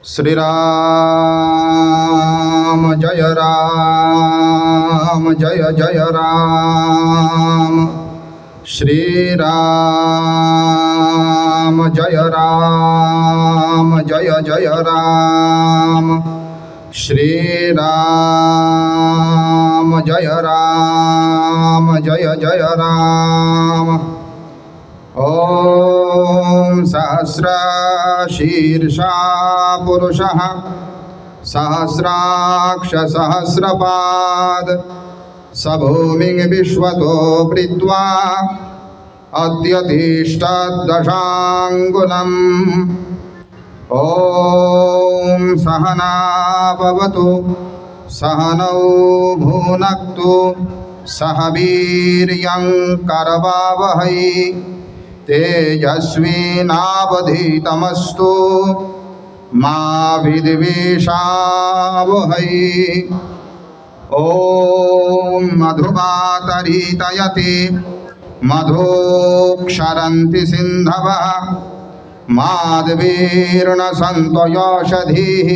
श्री राम जय राम श्री राम जय राम श्री राम जय राम ॐ सहस्रशीर्षा पुरुषः सहस्राक्ष सहस्रपाद स भूमिं विश्वतो वृत्वा अद्यतिष्ठद्दशाङ्गुलम् ॐ सहना भवतु सहनौ भुनक्तु सह वीर्यं करवावहै तेजस्विनावधीतमस्तु मा विद्विषावहै ॐ मधुमातरीतयति मधुक्षरन्ति सिन्धवः माध्वीर्णसन्तोषधीः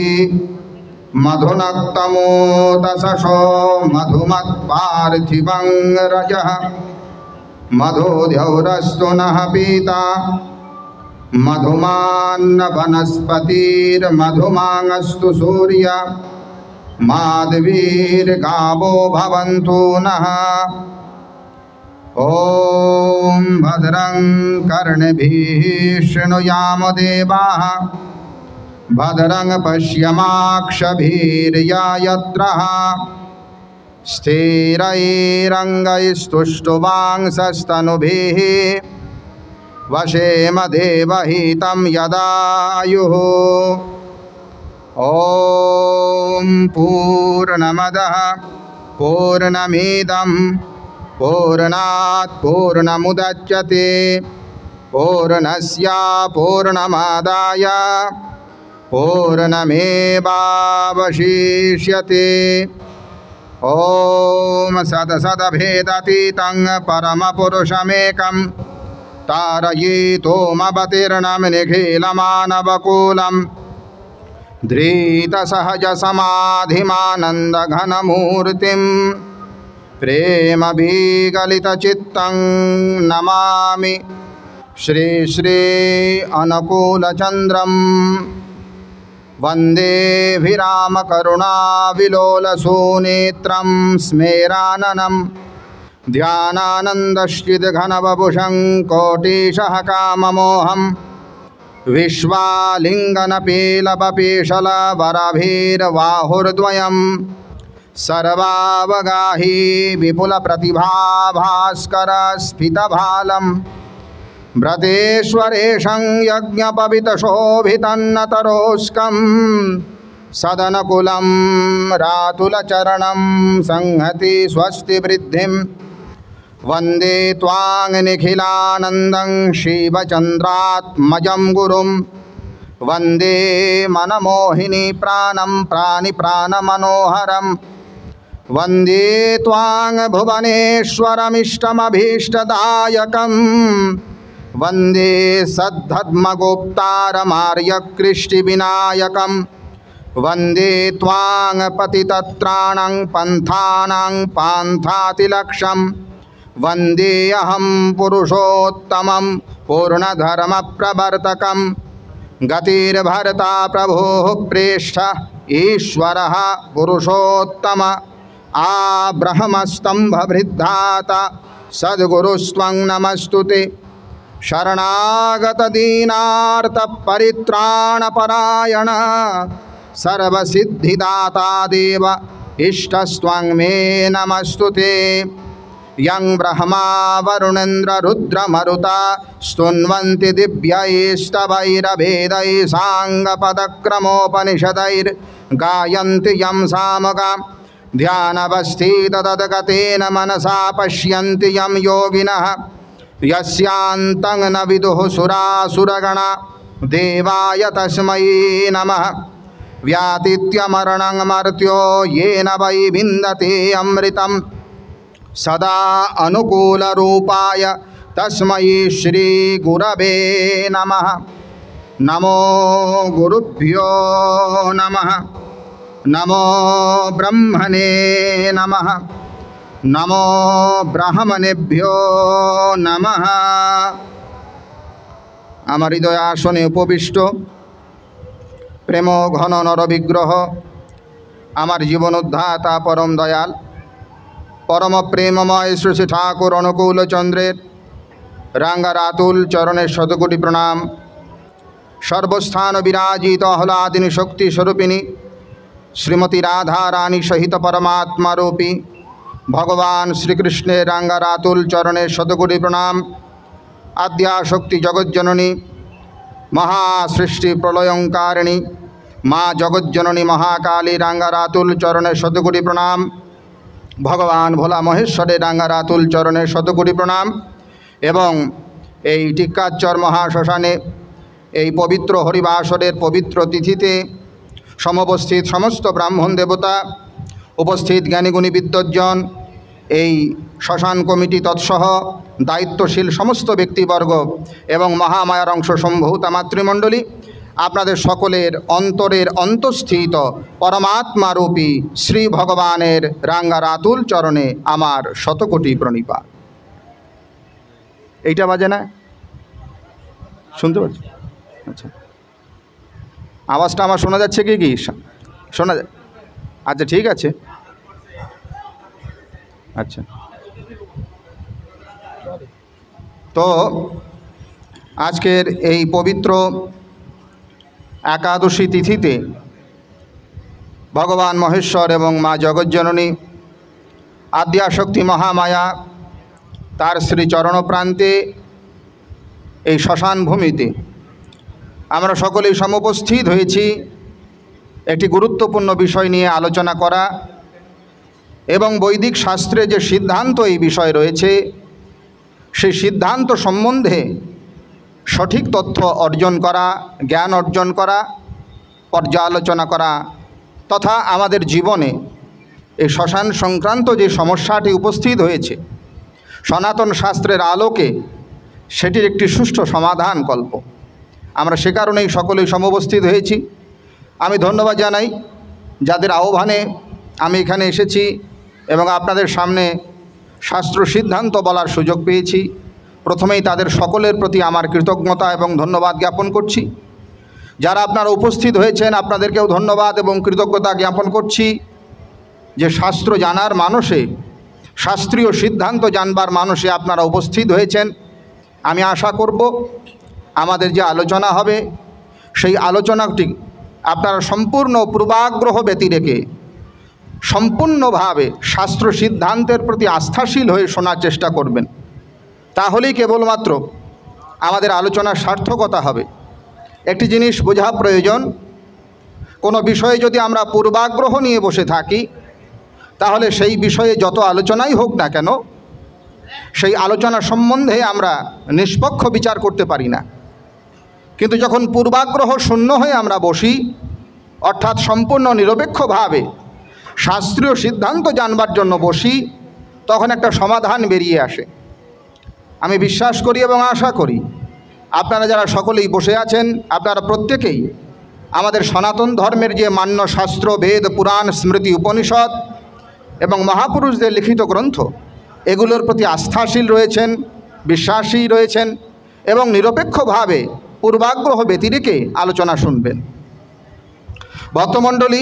मधुनक्तमोदशो मधुमत्पार्थिवं रजः मधुद्यौरस्तु नः पीता मधुमान्न वनस्पतिर्मधुमाङ्गस्तु सूर्य माध्वीर्गावो भवन्तु नः ॐ भद्रं कर्णभिः शृणुयाम देवाः भद्रं पश्यमाक्षभिर्यजत्राः स्थिरैरङ्गैस्तुष्टुवांसस्तनुभिः वशेम देवहितं यदायुः ॐ पूर्णमदः पूर्णमिदं पूर्णात् पूर्णमुदच्यते पूर्णस्य पूर्णमादाय पूर्णमेवावशिष्यते ॐ सदसदभेदातीतं परमपुरुषमेकं तारयितुमवतीर्णं निखिलमानवकुलं धृतसहजसमाधिमानन्दघनमूर्तिं प्रेमविगलितचित्तं नमामि श्री श्री अनुकूलचन्द्रं वन्दे विरामकरुणाविलोलसूनेत्रं स्मेराननं ध्यानानन्दश्चिद्घनवपुषं कोटिशः काममोहं विश्वालिङ्गनपीलपपेशलवरभिर्बाहुर्द्वयं सर्वावगाही विपुलप्रतिभाभास्करस्फीतभालं व्रतेश्वरेशं यज्ञपवितशोभितन्नतरोस्कं सदनकुलं रातुलचरणं संहति स्वस्ति वृद्धिं वन्दे त्वां निखिलानन्दं शिवचन्द्रात्मजं गुरुं वन्दे मनमोहिनी प्राणं प्राणिप्राणमनोहरं वन्दे त्वां भुवनेश्वरमिष्टमभीष्टदायकं वन्दे सद्धर्मगोप्तारमार्यकृष्टिविनायकं वन्दे त्वां पतितत्राणं पन्थानां पान्थातिलक्ष्यं वन्देऽहं पुरुषोत्तमं पूर्णधर्मप्रवर्तकं गतिर्भर्ता प्रभोः प्रेष्ठ ईश्वरः पुरुषोत्तम आब्रह्मस्तम्भभृद्धाता सद्गुरुस्त्वं नमस्तुते शरणागतदीनार्तपरित्राणपरायण सर्वसिद्धिदाता देव इष्टस्त्वं मे नमस्तुते यं ब्रह्मा वरुणेन्द्र रुद्रमरुता स्तुन्वन्ति दिव्यैस्तवैरभेदैः साङ्गपदक्रमोपनिषदैर्गायन्ति यं सामगां ध्यानवस्थिततद्गतेन मनसा पश्यन्ति यं योगिनः यस्यान्तं न विदुः सुरासुरगणा देवाय तस्मै नमः व्यातीत्यमरणं मर्त्यो येन वै विन्दते अमृतं सदा अनुकूलरूपाय तस्मै श्री गुरवे नमः। नमो गुरुभ्यो नमः। नमो ब्रह्मणे नमः। नमो ब्राह्मणेभ्यो नमः। আমার হৃদয় আসনে উপবিষ্ট প্রেম ঘন নরবিগ্রহ আমার জীবনোদ্ধাতা পরম দয়াল পরম প্রেমময় শ্রী শ্রী ঠাকুর অনুকূল চন্দ্রের রাঙ্গারাতুল চরণের শতকোটি প্রণাম। সর্বস্থান বিরাজিত আহ্লাদিনী শক্তি স্বরূপিণী শ্রীমতী রাধা রানী সহিত পরমাত্মারূপী ভগবান শ্রীকৃষ্ণের রাঙ্গারাতুল চরণের শতকোটি প্রণাম। আদ্যাশক্তি জগজ্জননী মহাসৃষ্টি প্রলয়ঙ্কারিণী মা জগজ্জননী মহাকালী রাঙ্গারাতুল চরণের শতকোটি প্রণাম। ভগবান ভোলা মহেশ্বরের রাঙ্গারাতুল চরণের শতকোটি প্রণাম। এবং এই টিক্কাচর মহাশ্মশানে এই পবিত্র হরিবাসরের পবিত্র তিথিতে সমবস্থিত সমস্ত ব্রাহ্মণ দেবতা, উপস্থিত জ্ঞানীগুণী বিদ্বজ্জন, এই শ্মশান কমিটি তৎসহ দায়িত্বশীল সমস্ত ব্যক্তিবর্গ এবং মহামায়ার অংশ সম্ভূতা মাতৃমণ্ডলী, আপনাদের সকলের অন্তরের অন্তঃস্থিত পরমাত্মারূপী শ্রী ভগবানের রাঙ্গারাতুল চরণে আমার শতকোটি প্রণিপাত। এইটা বাজে না? শুনতে পাচ্ছি? আচ্ছা, আওয়াজটা আমার শোনা যাচ্ছে কি? শোনা যায়? আচ্ছা, ঠিক আছে। আচ্ছা, তো আজকের এই পবিত্র একাদশী তিথিতে ভগবান মহেশ্বর এবং মা জগজ্জননী আদ্যাশক্তি মহামায়া তার শ্রী চরণপ্রান্তে এই শ্মশান ভূমিতে আমরা সকলেই সমুপস্থিত হয়েছি একটি গুরুত্বপূর্ণ বিষয় নিয়ে আলোচনা করা এবং বৈদিক শাস্ত্রে যে সিদ্ধান্ত এই বিষয় রয়েছে সেই সিদ্ধান্ত সম্বন্ধে সঠিক তথ্য অর্জন করা, জ্ঞান অর্জন করা, পর্যালোচনা করা তথা আমাদের জীবনে এই শ্মশান সংক্রান্ত যে সমস্যাটি উপস্থিত হয়েছে সনাতন শাস্ত্রের আলোকে সেটির একটি সুষ্ঠু সমাধান কল্প। আমরা সে কারণেই সকলেই সমবস্থিত হয়েছি। আমি ধন্যবাদ জানাই যাদের আহ্বানে আমি এখানে এসেছি এবং আপনাদের সামনে শাস্ত্র সিদ্ধান্ত বলার সুযোগ পেয়েছি। প্রথমেই তাদের সকলের প্রতি আমার কৃতজ্ঞতা এবং ধন্যবাদ জ্ঞাপন করছি। যারা আপনারা উপস্থিত হয়েছেন আপনাদেরকেও ধন্যবাদ এবং কৃতজ্ঞতা জ্ঞাপন করছি যে শাস্ত্র জানার মানসে, শাস্ত্রীয় সিদ্ধান্ত জানবার মানসে আপনারা উপস্থিত হয়েছেন। আমি আশা করব আমাদের যে আলোচনা হবে সেই আলোচনাটি আপনারা সম্পূর্ণ পূর্বাগ্রহ ব্যতি রেখে সম্পূর্ণভাবে শাস্ত্র সিদ্ধান্তের প্রতি আস্থাশীল হয়ে শোনার চেষ্টা করবেন। তাহলেই কেবলমাত্র আমাদের আলোচনার সার্থকতা হবে। একটি জিনিস বোঝা প্রয়োজন, কোনো বিষয়ে যদি আমরা পূর্বাগ্রহ নিয়ে বসে থাকি তাহলে সেই বিষয়ে যত আলোচনাই হোক না কেন সেই আলোচনা সম্বন্ধে আমরা নিষ্পক্ষ বিচার করতে পারি না। কিন্তু যখন পূর্বাগ্রহ শূন্য হয়ে আমরা বসি, অর্থাৎ সম্পূর্ণ নিরপেক্ষভাবে শাস্ত্রীয় সিদ্ধান্ত জানবার জন্য বসি, তখন একটা সমাধান বেরিয়ে আসে। আমি বিশ্বাস করি এবং আশা করি আপনারা যারা সকলেই বসে আছেন আপনারা প্রত্যেকেই আমাদের সনাতন ধর্মের যে মান্য শাস্ত্র, বেদ, পুরাণ, স্মৃতি, উপনিষদ এবং মহাপুরুষদের লিখিত গ্রন্থ এগুলোর প্রতি আস্থাশীল রয়েছেন, বিশ্বাসী রয়েছেন এবং নিরপেক্ষভাবে পূর্বাগ্রহ ব্যতিরেকে আলোচনা শুনবেন। ভক্তমণ্ডলী,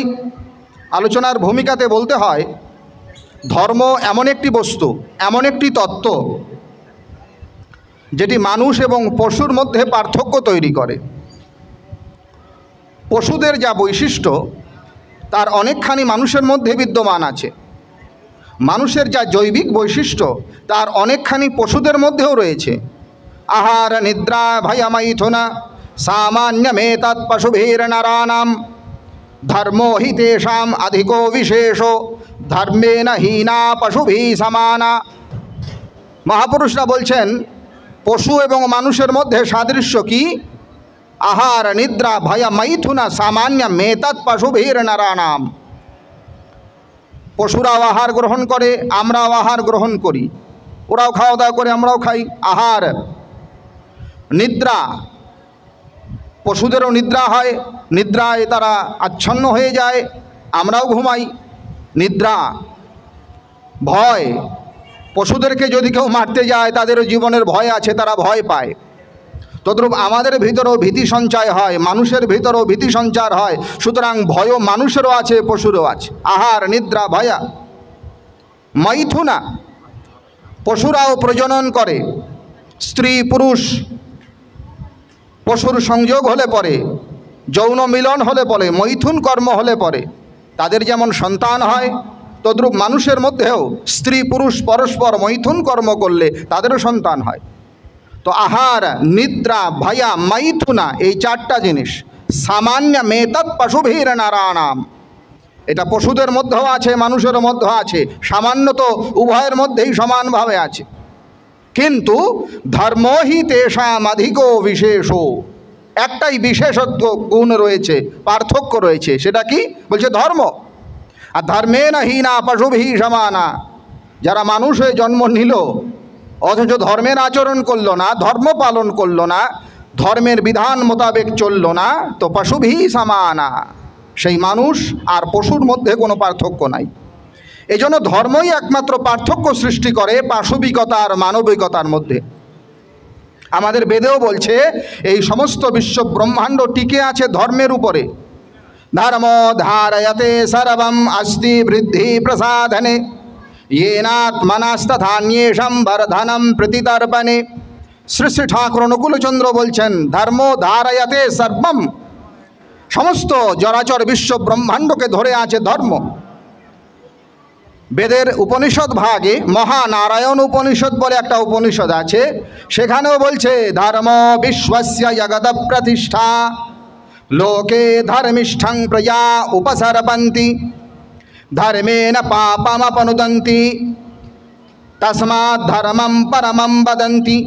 আলোচনার ভূমিকাতে বলতে হয় ধর্ম এমন একটি বস্তু, এমন একটি তত্ত্ব যেটি মানুষ এবং পশুর মধ্যে পার্থক্য তৈরি করে। পশুদের যা বৈশিষ্ট্য তার অনেকখানি মানুষের মধ্যে বিদ্যমান আছে। মানুষের যা জৈবিক বৈশিষ্ট্য তার অনেকখানি পশুদের মধ্যেও রয়েছে। আহার নিদ্রা ভয়মৈথুনা সামান্যমেতৎ পশুভির্নরাণাম ধর্মো হি তেষাং অধিকো বিশেষো ধর্মেন হীনা পশুভি সমানা। মহাপুরুষরা বলছেন পশু এবং মানুষের মধ্যে সাদৃশ্য কি? আহার নিদ্রা ভয়মৈথুনা সামান্যমেতৎ পশুভির্নরাণাম। পশুরাও আহার গ্রহণ করে, আমরাও আহার গ্রহণ করি, ওরাও খাওয়া দাওয়া করে, আমরাও খাই। আহার নিদ্রা, পশুদেরও নিদ্রা হয়, নিদ্রায় তারা আচ্ছন্ন হয়ে যায়, আমরাও ঘুমাই। নিদ্রা, ভয়, পশুদেরকে যদি কেউ মারতে যায় তাদেরও জীবনের ভয় আছে, তারা ভয় পায়। তদ্রূপ আমাদের ভিতরেও ভীতি সঞ্চয় হয়, মানুষের ভিতরেও ভীতি সঞ্চার হয়। সুতরাং ভয়ও মানুষেরও আছে, পশুরও আছে। আহার, নিদ্রা, ভয়া। মৈথুনা, পশুরাও প্রজনন করে। স্ত্রী পুরুষ পশুর সংযোগ হলে পরে, যৌন মিলন হলে পরে, মৈথুন কর্ম হলে পরে তাদের যেমন সন্তান হয়, তদ্রূপ মানুষের মধ্যেও স্ত্রী পুরুষ পরস্পর মৈথুন কর্ম করলে তাদেরও সন্তান হয়। তো আহার, নিদ্রা, ভয়া, মৈথুনা, এই চারটা জিনিস সামান্য মেতৎ পশুভীর নারায়ণাম। এটা পশুদের মধ্যেও আছে, মানুষের মধ্যেও আছে, সামান্য তো উভয়ের মধ্যেই সমানভাবে আছে। কিন্তু ধর্মহি তেষাম অধিকো বিশেষো, একটাই বিশেষত্ব গুণ রয়েছে, পার্থক্য রয়েছে। সেটা কি বলছে? ধর্ম। আর ধর্মেন হীনা পশুভি সমানা, যারা মানুষ হয়ে জন্ম নিল অথচ ধর্মের আচরণ করলো না, ধর্ম পালন করলো না, ধর্মের বিধান মোতাবেক চলল না, তো পশুভি সমানা, সেই মানুষ আর পশুর মধ্যে কোনো পার্থক্য নাই। এই জন্য ধর্মই একমাত্র পার্থক্য সৃষ্টি করে পাশবিকতা আর মানবিকতার মধ্যে। আমাদের বেদেও বলছে এই সমস্ত বিশ্ব ব্রহ্মাণ্ড টিকে আছে ধর্মের উপরে। ধর্ম ধারয়তে সর্বম অস্তি বৃদ্ধি প্রসাধনে येनात्मनास्तथान्येषं वर्धनं प्रतितर्पणे। শ্রী শ্রী ঠাকুর অনুকূলচন্দ্র বলছেন ধর্ম ধারয়তে সর্বম, সমস্ত জরাচর বিশ্ব ব্রহ্মাণ্ডকে ধরে আছে ধর্ম। বেদের উপনিষদ ভাগে মহানারায়ণ উপনিষদ বলে একটা উপনিষদ আছে, সেখানেও বলছে ধর্ম বিশ্বস্য জগত প্রতিষ্ঠা, লোকে ধর্মিষ্ঠং প্রজা উপসর্পন্তি, ধর্মেণ পাপমপনুদন্তি, তস্মাৎ ধর্মম পরমম বদন্তি।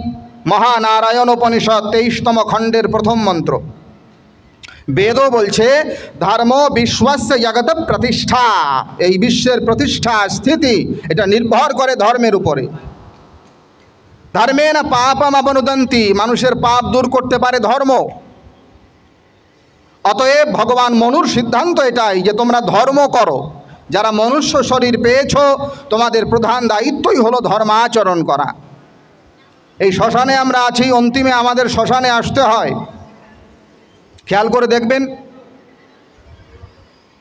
মহানারায়ণ উপনিষদ 23তম খণ্ডের প্রথম মন্ত্র। বেদও বলছে ধর্ম বিশ্বস্য জগত প্রতিষ্ঠা, এই বিশ্বের প্রতিষ্ঠা স্থিতি এটা নির্ভর করে ধর্মের উপরে। ধর্মেণ পাপম অপনুদন্তি, মানুষের পাপ দূর করতে পারে ধর্ম। অতএব ভগবান মনুর সিদ্ধান্ত এটাই যে তোমরা ধর্ম করো। যারা মনুষ্য শরীর পেয়েছ তোমাদের প্রধান দায়িত্বই হলো ধর্মাচরণ করা। এই শ্মশানে আমরা আছি, অন্তিমে আমাদের শ্মশানে আসতে হয়। খেয়াল করে দেখবেন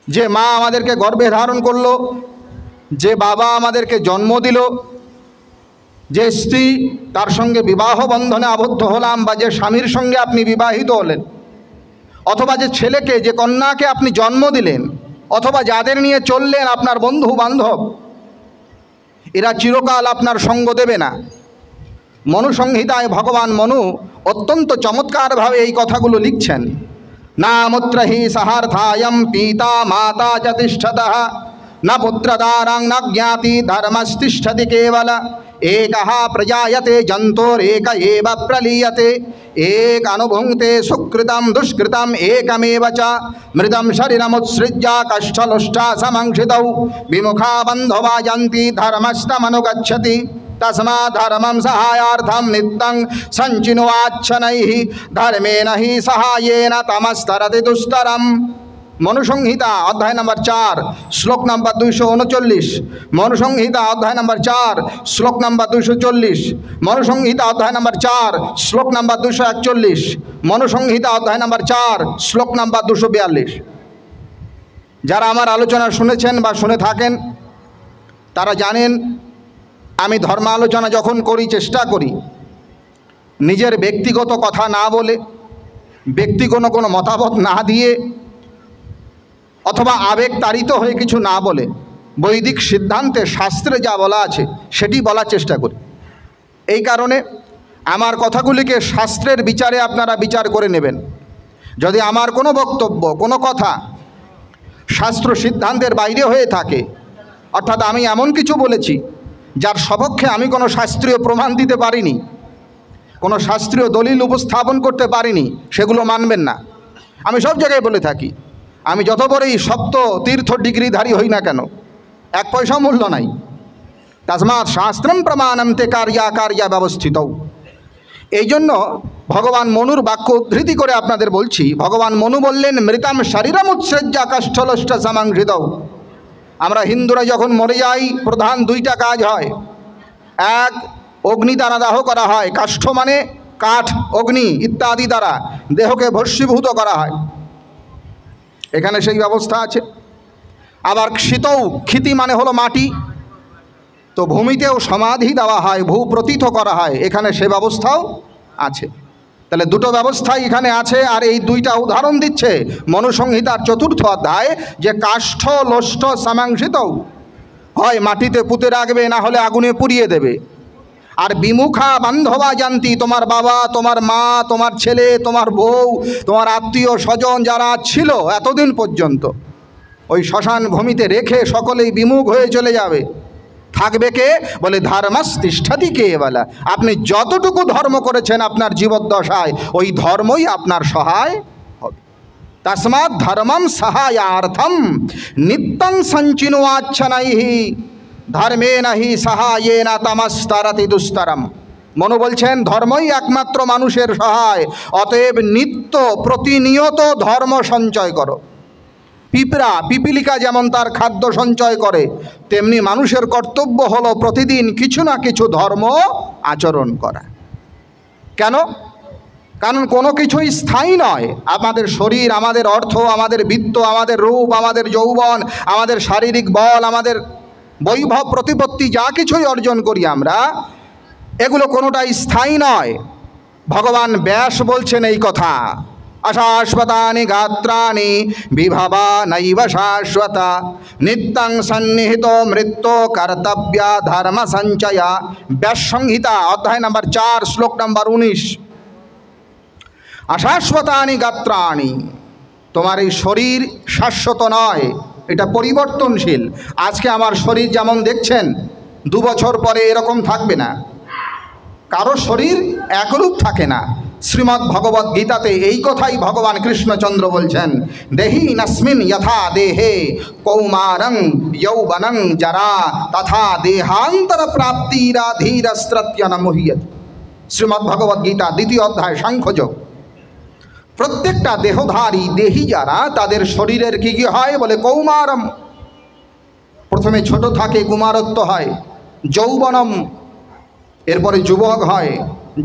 যে মা আমাদেরকে গর্ভে ধারণ করলো, যে বাবা আমাদেরকে জন্ম দিল, যে স্ত্রী তার সঙ্গে বিবাহ বন্ধনে আবদ্ধ হলাম, বা যে স্বামীর সঙ্গে আপনি বিবাহিত হলেন, অথবা যে ছেলেকে যে কন্যাকে আপনি জন্ম দিলেন, অথবা যাদের নিয়ে চললেন আপনার বন্ধু বান্ধব, এরা চিরকাল আপনার সঙ্গ দেবে না। মনুসংহিতায় ভগবান মনু অত্যন্ত চমৎকারভাবে এই কথাগুলো লিখছেন। নামুত্র হি সহার্থায়ম পিতা মাতা চ তিষ্ঠতঃ, ন পুত্রদারাং ন জ্ঞাতি ধর্মস্তিষ্ঠতি কেবল, एकः प्रजायते जन्तोरेक एव प्रलीयते, एक अनुभुङ्क्ते सुकृतं दुष्कृतं एकमेव च, मृतं शरीरमुत्सृज्य कष्टलुष्टा समंक्षितौ, विमुखा बन्धवा यन्ति धर्मस्तमनुगच्छति, तस्मात् धर्मं सहायार्थं नित्यं सञ्चिनुवाच्छनैः, धर्मेण हि सहायेन तमस्तरति दुस्तरम्। মনুসংহিতা অধ্যায় নম্বর 4 শ্লোক নম্বর 239, মনুসংহিতা অধ্যায় নম্বর 4 শ্লোক নম্বর 240, মনুসংহিতা অধ্যায় নম্বর 4 শ্লোক নম্বর 241, মনুসংহিতা অধ্যায় নম্বর 4 শ্লোক নম্বর 242। যারা আমার আলোচনা শুনেছেন বা শুনে থাকেন তারা জানেন আমি ধর্ম আলোচনা যখন করি চেষ্টা করি নিজের ব্যক্তিগত কথা না বলে, ব্যক্তিগত কোনো মতামত না দিয়ে, অথবা আবেগ তাড়িত হয়ে কিছু না বলে বৈদিক সিদ্ধান্তে শাস্ত্রে যা বলা আছে সেটি বলার চেষ্টা করি। এই কারণে আমার কথাগুলিকে শাস্ত্রের বিচারে আপনারা বিচার করে নেবেন। যদি আমার কোনো বক্তব্য, কোনো কথা শাস্ত্র সিদ্ধান্তের বাইরে হয়ে থাকে, অর্থাৎ আমি এমন কিছু বলেছি যার সপক্ষে আমি কোনো শাস্ত্রীয় প্রমাণ দিতে পারিনি, কোনো শাস্ত্রীয় দলিল উপস্থাপন করতে পারিনি, সেগুলো মানবেন না। আমি সব জায়গায় বলে থাকি আমি যত বড়ই সপ্ত তীর্থ ডিগ্রিধারী হই না কেন, এক পয়সা মূল্য নাই। তস্মাৎ শাস্ত্রম প্রমাণম তে কার্যাকার্য ব্যবস্থিত। এই জন্য ভগবান মনুর বাক্য উদ্ধৃতি করে আপনাদের বলছি। ভগবান মনু বললেন, মৃতাম শরীরম উৎসৃজ্য কাষ্ঠলষ্ট সমাংহৃতৌ। আমরা হিন্দুরা যখন মরে যাই প্রধান দুইটা কাজ হয়। এক, অগ্নি দ্বারা দাহ করা হয়। কাষ্ঠ মানে কাঠ, অগ্নি ইত্যাদি দ্বারা দেহকে ভস্মীভূত করা হয়। এখানে সেই ব্যবস্থা আছে। আবার ক্ষিতৌ, ক্ষিতি মানে হলো মাটি, তো ভূমিতেও সমাধি দেওয়া হয়, ভূপ্রতীত করা হয়, এখানে সে ব্যবস্থাও আছে। তাহলে দুটো ব্যবস্থাই এখানে আছে। আর এই দুইটা উদাহরণ দিচ্ছে মনুসংহিতার 4র্থ অধ্যায়, যে কাষ্ঠ লোষ্ঠ সমাংসিতৌ, হয় মাটিতে পুঁতে রাখবে, না হলে আগুনে পুড়িয়ে দেবে। আর বিমুখা বান্ধবা জানতি, তোমার বাবা, তোমার মা, তোমার ছেলে, তোমার বউ, তোমার আত্মীয় স্বজন যারা ছিল এতদিন পর্যন্ত, ওই শ্মশান ভূমিতে রেখে সকলেই বিমুখ হয়ে চলে যাবে। থাকবে কে? বলে ধর্মস্তিষ্ঠতি কেবলা। আপনি যতটুকু ধর্ম করেছেন আপনার জীবদ্দশায়, ওই ধর্মই আপনার সহায় হবে। তস্মাৎ ধর্মম সহায়ার্থম নিত্যং সঞ্চিনুয়াচ্ছনৈহি ধর্মেণ হি সহায়েন তমস্তরতি দুস্তরম। মনু বলছেন, ধর্মই একমাত্র মানুষের সহায়, অতএব নিত্য প্রতিনিয়ত ধর্ম সঞ্চয় করো। পিপিলিকা যেমন তার খাদ্য সঞ্চয় করে, তেমনি মানুষের কর্তব্য হলো প্রতিদিন কিছু না কিছু ধর্ম আচরণ করা। কেন? কারণ কোনো কিছুই স্থায়ী নয়। আমাদের শরীর, আমাদের অর্থ, আমাদের বিত্ত, আমাদের রূপ, আমাদের যৌবন, আমাদের শারীরিক বল, আমাদের বৈভব প্রতিপত্তি, যা কিছুই অর্জন করি আমরা, এগুলো কোনোটাই স্থায়ী নয়। ভগবান ব্যাস বলছেন এই কথা, অশাশ্বতানি গাত্রাণি বিভবা নৈব শাশ্বতা নিত্যং সন্নিহিত মৃত্যু কর্তব্য ধর্ম সঞ্চয়া। ব্যাস সংহিতা অধ্যায় নম্বর 4 শ্লোক নম্বর 19। অশাশ্বতানি গাত্রাণি, তোমার এই শরীর শাশ্বত নয়, এটা পরিবর্তনশীল। আজকে আমার শরীর যেমন দেখছেন, 2 বছর পরে এরকম থাকবে না। কারো শরীর একরূপ থাকে না। শ্রীমদ্ ভগবদ্ গীতাতে এই কথাই ভগবান কৃষ্ণচন্দ্র বলছেন, দেহি নস্মিন যথা দেহে কৌমারং যৌবনং জরা তথা দেহান্তর প্রাপ্তিরা ধীরস্ত্রত্যন মুহ্যত। শ্রীমদ্ ভগবদ্ গীতা 2য় অধ্যায় সাংখ্যযোগ। প্রত্যেকটা দেহধারী দেহি যারা, তাদের শরীরের কি কি হয়? বলে কৌমারম, প্রথমে ছোট থাকে, কুমারত্ব হয়, যৌবনম, এরপরে যুবক হয়,